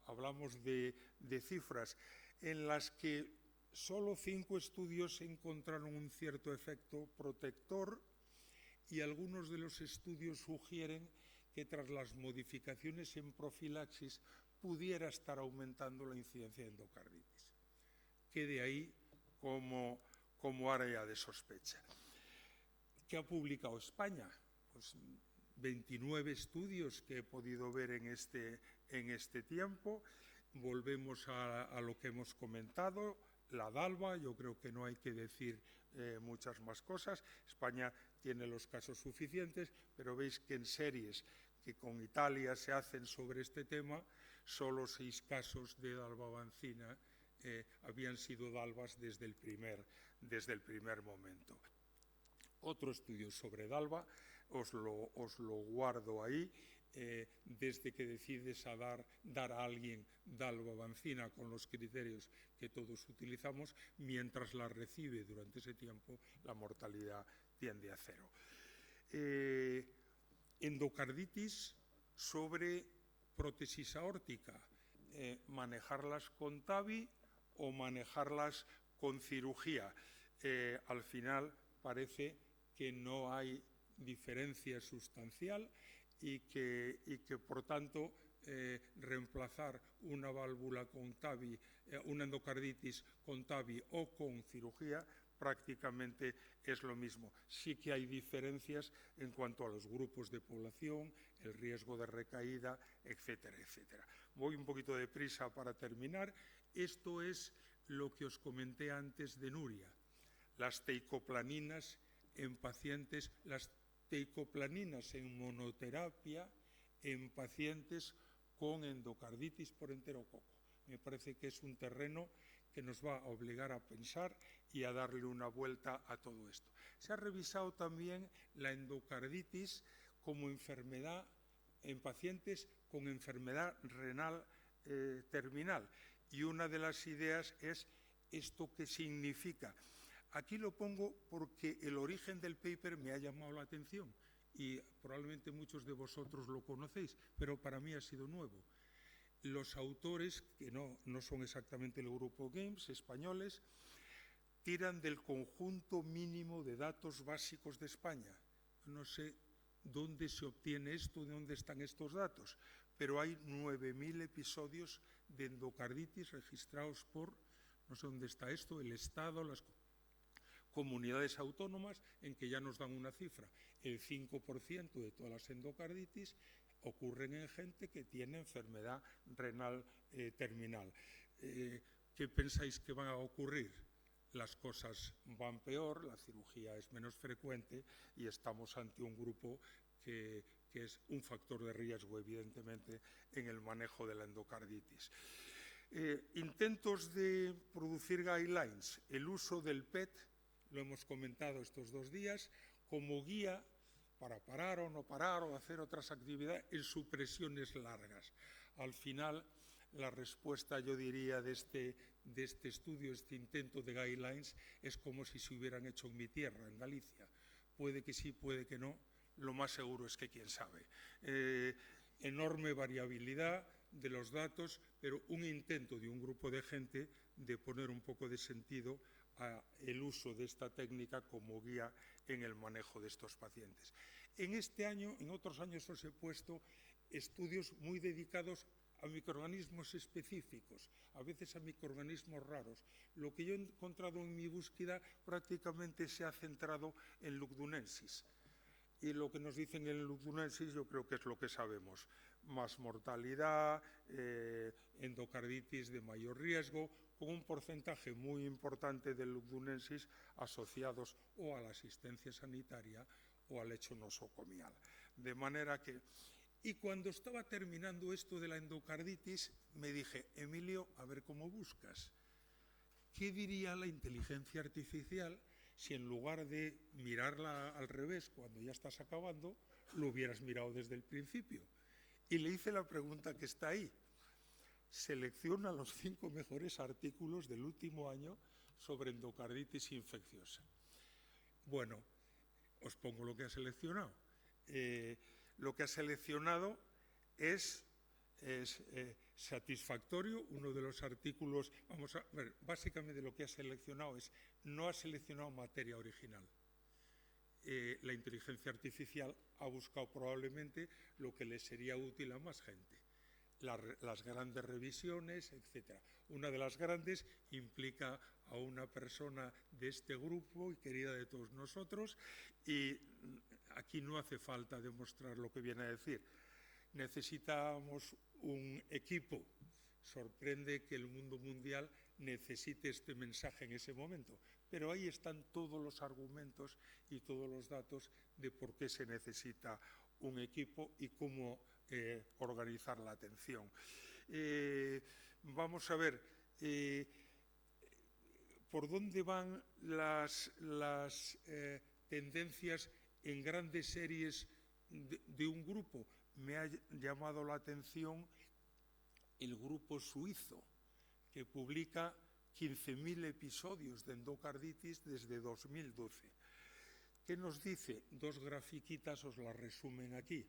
hablamos de cifras en las que solo 5 estudios encontraron un cierto efecto protector y algunos de los estudios sugieren que tras las modificaciones en profilaxis pudiera estar aumentando la incidencia de endocarditis. Quede ahí como área de sospecha. ¿Qué ha publicado España? Pues 29 estudios que he podido ver en este tiempo. Volvemos a lo que hemos comentado, la DALBA, yo creo que no hay que decir muchas más cosas. España tiene los casos suficientes, pero veis que en series que con Italia se hacen sobre este tema, solo 6 casos de dalbavancina habían sido dalbas desde el primer momento. Otro estudio sobre dalba, os lo guardo ahí, desde que decides dar a alguien dalbavancina con los criterios que todos utilizamos, mientras la recibe durante ese tiempo, la mortalidad tiende a 0. Endocarditis sobre prótesis aórtica, manejarlas con TAVI o manejarlas con cirugía. Al final parece que no hay diferencia sustancial y que por tanto reemplazar una válvula con TAVI, una endocarditis con TAVI o con cirugía prácticamente es lo mismo. Sí que hay diferencias en cuanto a los grupos de población, el riesgo de recaída, etcétera, etcétera. Voy un poquito deprisa para terminar. Esto es lo que os comenté antes de Nuria. Las teicoplaninas en pacientes, las teicoplaninas en monoterapia en pacientes con endocarditis por enterococo. Me parece que es un terreno que nos va a obligar a pensar y a darle una vuelta a todo esto. Se ha revisado también la endocarditis como enfermedad en pacientes con enfermedad renal terminal. Y una de las ideas es esto que significa. Aquí lo pongo porque el origen del paper me ha llamado la atención y probablemente muchos de vosotros lo conocéis, pero para mí ha sido nuevo. Los autores, que no son exactamente el grupo Games, españoles, tiran del conjunto mínimo de datos básicos de España. No sé dónde se obtiene esto, de dónde están estos datos, pero hay 9.000 episodios de endocarditis registrados por, no sé dónde está esto, el Estado, las comunidades autónomas, en que ya nos dan una cifra. El 5% de todas las endocarditis ocurren en gente que tiene enfermedad renal terminal. ¿Qué pensáis que va a ocurrir? Las cosas van peor, la cirugía es menos frecuente y estamos ante un grupo que es un factor de riesgo, evidentemente, en el manejo de la endocarditis. Intentos de producir guidelines, el uso del PET, lo hemos comentado estos 2 días, como guía para parar o no parar o hacer otras actividades en supresiones largas. Al final, la respuesta, yo diría, de este estudio, este intento de guidelines, es como si se hubieran hecho en mi tierra, en Galicia. Puede que sí, puede que no, lo más seguro es que quién sabe. Enorme variabilidad de los datos, pero un intento de un grupo de gente de poner un poco de sentido al uso de esta técnica como guía en el manejo de estos pacientes. En este año, en otros años os he puesto estudios muy dedicados a microorganismos específicos, a veces a microorganismos raros. Lo que yo he encontrado en mi búsqueda prácticamente se ha centrado en Lugdunensis. Y lo que nos dicen en Lugdunensis yo creo que es lo que sabemos. Más mortalidad, endocarditis de mayor riesgo, con un porcentaje muy importante de Lugdunensis asociados o a la asistencia sanitaria o al lecho nosocomial. De manera que... Y cuando estaba terminando esto de la endocarditis, me dije, Emilio, a ver cómo buscas. ¿Qué diría la inteligencia artificial si en lugar de mirarla al revés cuando ya estás acabando, lo hubieras mirado desde el principio? Y le hice la pregunta que está ahí. Selecciona los 5 mejores artículos del último año sobre endocarditis infecciosa. Bueno, os pongo lo que ha seleccionado. Lo que ha seleccionado es satisfactorio. Uno de los artículos, vamos a ver, básicamente lo que ha seleccionado es, no ha seleccionado materia original. La inteligencia artificial ha buscado probablemente lo que le sería útil a más gente. Las grandes revisiones, etc. Una de las grandes implica a una persona de este grupo y querida de todos nosotros, y aquí no hace falta demostrar lo que viene a decir. Necesitamos un equipo. Sorprende que el mundo mundial necesite este mensaje en ese momento, pero ahí están todos los argumentos y todos los datos de por qué se necesita un equipo y cómo organizar la atención. Vamos a ver por dónde van las tendencias en grandes series de un grupo. Me ha llamado la atención el grupo suizo, que publica 15.000 episodios de endocarditis desde 2012. ¿Qué nos dice? 2 grafiquitas os las resumen aquí.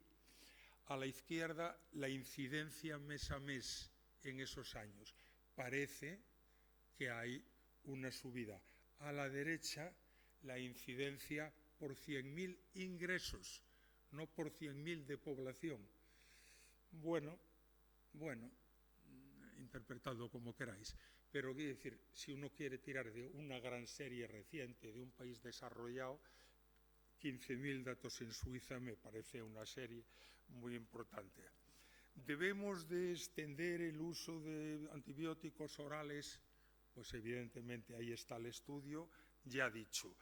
A la izquierda, la incidencia mes a mes en esos años. Parece que hay una subida. A la derecha, la incidencia por 100.000 ingresos, no por 100.000 de población. Bueno, interpretadlo como queráis, pero quiero decir, si uno quiere tirar de una gran serie reciente de un país desarrollado, 15.000 datos en Suiza me parece una serie muy importante. ¿Debemos de extender el uso de antibióticos orales? Pues evidentemente ahí está el estudio, ya dicho.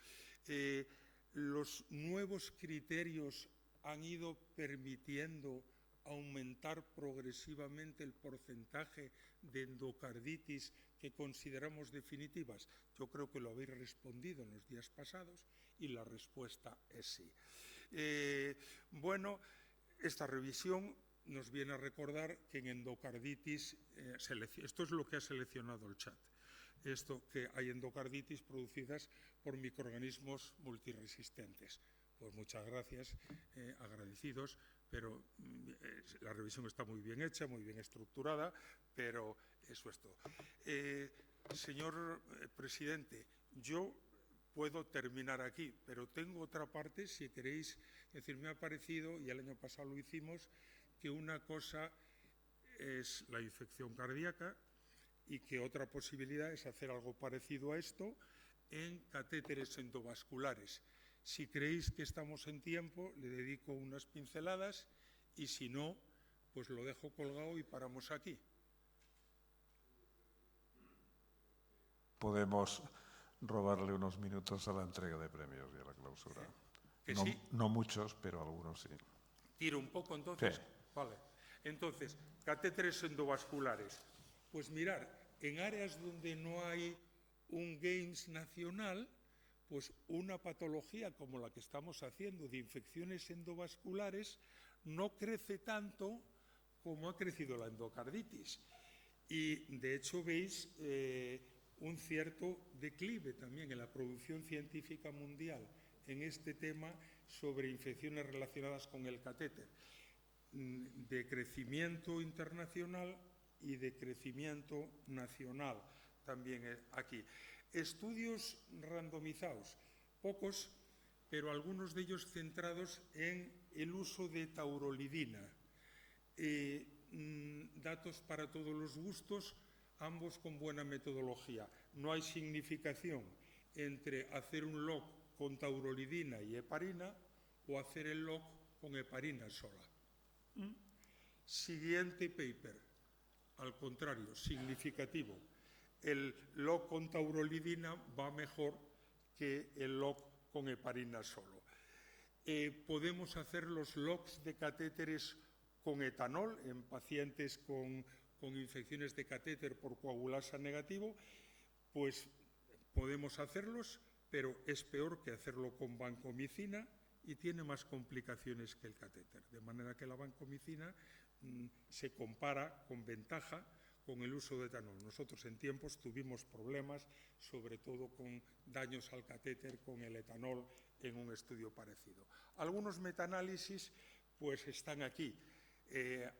Los nuevos criterios han ido permitiendo aumentar progresivamente el porcentaje de endocarditis que consideramos definitivas. Yo creo que lo habéis respondido en los días pasados y la respuesta es sí. Bueno, esta revisión nos viene a recordar que en endocarditis, esto es lo que ha seleccionado el chat, esto que hay endocarditis producidas por microorganismos multiresistentes. Pues muchas gracias, agradecidos, pero la revisión está muy bien hecha, muy bien estructurada, pero eso es todo. Señor presidente, yo puedo terminar aquí, pero tengo otra parte, si queréis. Es decir, me ha parecido, y el año pasado lo hicimos, que una cosa es la infección cardíaca y que otra posibilidad es hacer algo parecido a esto en catéteres endovasculares. Si creéis que estamos en tiempo, le dedico unas pinceladas, y si no, pues lo dejo colgado y paramos aquí. Podemos robarle unos minutos a la entrega de premios y a la clausura. ¿Que no, sí? No muchos, pero algunos sí. Tiro un poco, entonces. Sí. Vale. Entonces, catéteres endovasculares. Pues mirar, en áreas donde no hay un GAMES nacional, pues una patología como la que estamos haciendo de infecciones endovasculares no crece tanto como ha crecido la endocarditis. Y, de hecho, veis un cierto declive también en la producción científica mundial en este tema sobre infecciones relacionadas con el catéter, de crecimiento internacional y de crecimiento nacional también aquí. Estudios randomizados, pocos, pero algunos de ellos centrados en el uso de taurolidina. Datos para todos los gustos, ambos con buena metodología. No hay significación entre hacer un LOC con taurolidina y heparina o hacer el LOC con heparina sola. Siguiente paper, al contrario, significativo. El LOC con taurolidina va mejor que el LOC con heparina solo. Podemos hacer los LOCs de catéteres con etanol en pacientes con infecciones de catéter por coagulasa negativo, pues podemos hacerlos, pero es peor que hacerlo con vancomicina y tiene más complicaciones que el catéter. De manera que la vancomicina se compara con ventaja con el uso de etanol. Nosotros en tiempos tuvimos problemas, sobre todo con daños al catéter con el etanol en un estudio parecido. Algunos metaanálisis pues están aquí.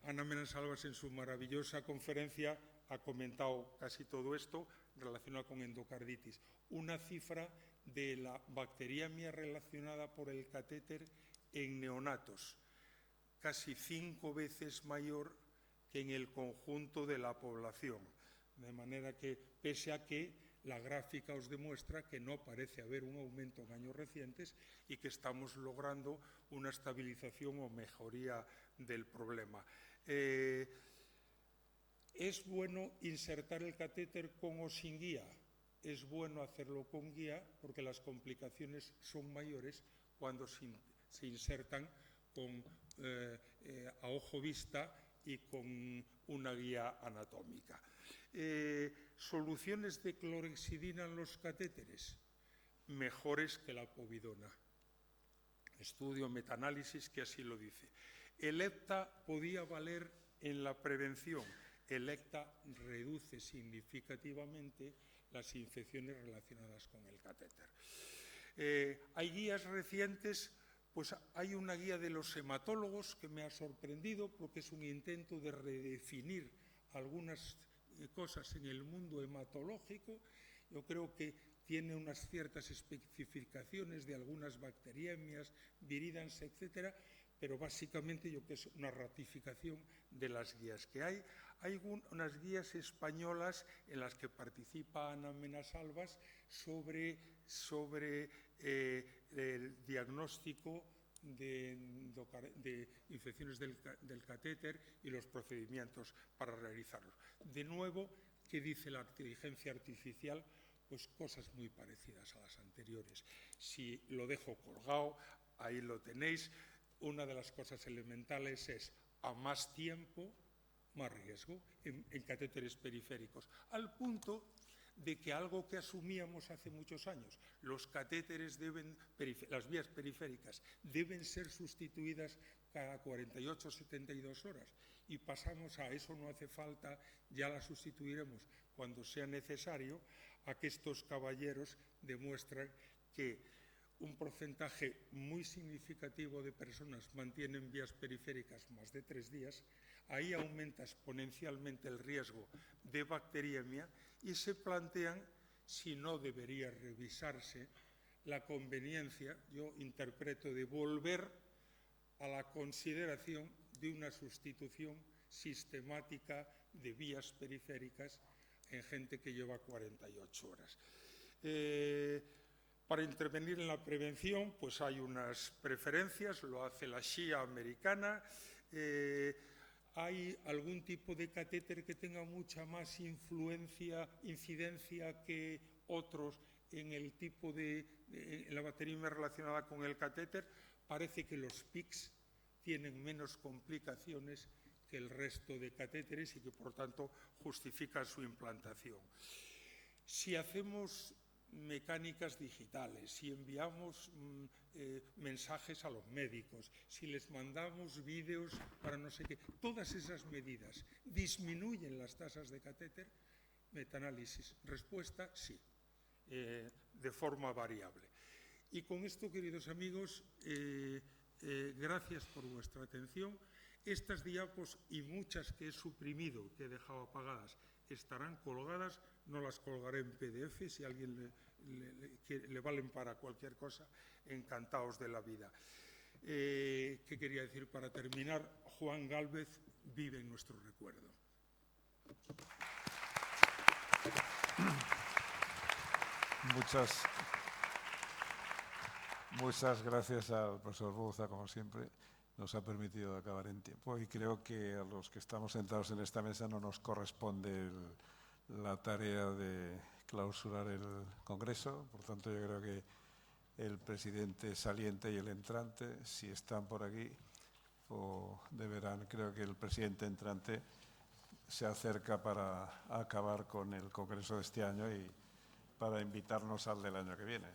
Ana Menasalvas en su maravillosa conferencia ha comentado casi todo esto relacionado con endocarditis. Una cifra de la bacteriemia relacionada por el catéter en neonatos, casi 5 veces mayor que en el conjunto de la población. De manera que, pese a que la gráfica os demuestra que no parece haber un aumento en años recientes y que estamos logrando una estabilización o mejoría del problema. ¿Es bueno insertar el catéter con o sin guía? Es bueno hacerlo con guía porque las complicaciones son mayores cuando se insertan a ojo vista y con una guía anatómica. Soluciones de clorhexidina en los catéteres, mejores que la povidona. Estudio metaanálisis que así lo dice. El EPTA podía valer en la prevención. El EPTA reduce significativamente las infecciones relacionadas con el catéter. Hay guías recientes. Pues hay una guía de los hematólogos que me ha sorprendido porque es un intento de redefinir algunas cosas en el mundo hematológico. Yo creo que tiene unas ciertas especificaciones de algunas bacteriemias, viridans, etcétera, pero básicamente yo creo que es una ratificación de las guías que hay. Hay unas guías españolas en las que participa Ana Menasalvas sobre el diagnóstico de infecciones del catéter y los procedimientos para realizarlos. De nuevo, ¿qué dice la inteligencia artificial? Pues cosas muy parecidas a las anteriores. Si lo dejo colgado, ahí lo tenéis. Una de las cosas elementales es a más tiempo, más riesgo en catéteres periféricos, al punto de que algo que asumíamos hace muchos años, los catéteres las vías periféricas deben ser sustituidas cada 48 o 72 horas y pasamos a eso no hace falta, ya la sustituiremos cuando sea necesario, a que estos caballeros demuestran que un porcentaje muy significativo de personas mantienen vías periféricas más de 3 días, ahí aumenta exponencialmente el riesgo de bacteriemia y se plantean si no debería revisarse la conveniencia, yo interpreto, de volver a la consideración de una sustitución sistemática de vías periféricas en gente que lleva 48 horas. Para intervenir en la prevención, pues hay unas preferencias, lo hace la SHIA americana. Hay algún tipo de catéter que tenga mucha más incidencia que otros en el tipo en la batería relacionada con el catéter. Parece que los PICS tienen menos complicaciones que el resto de catéteres y que, por tanto, justifican su implantación. Si hacemos mecánicas digitales, si enviamos mensajes a los médicos, si les mandamos vídeos para no sé qué, todas esas medidas disminuyen las tasas de catéter. Metaanálisis, respuesta sí, de forma variable. Y con esto, queridos amigos, gracias por vuestra atención. Estas diapos y muchas que he suprimido, que he dejado apagadas, estarán colgadas. No las colgaré en PDF, si a alguien le valen para cualquier cosa, encantados de la vida. ¿Qué quería decir para terminar? Juan Gálvez vive en nuestro recuerdo. Muchas gracias al profesor Bouza, como siempre. Nos ha permitido acabar en tiempo y creo que a los que estamos sentados en esta mesa no nos corresponde la tarea de clausurar el Congreso. Por tanto, yo creo que el presidente saliente y el entrante, si están por aquí, creo que el presidente entrante se acerca para acabar con el Congreso de este año y para invitarnos al del año que viene.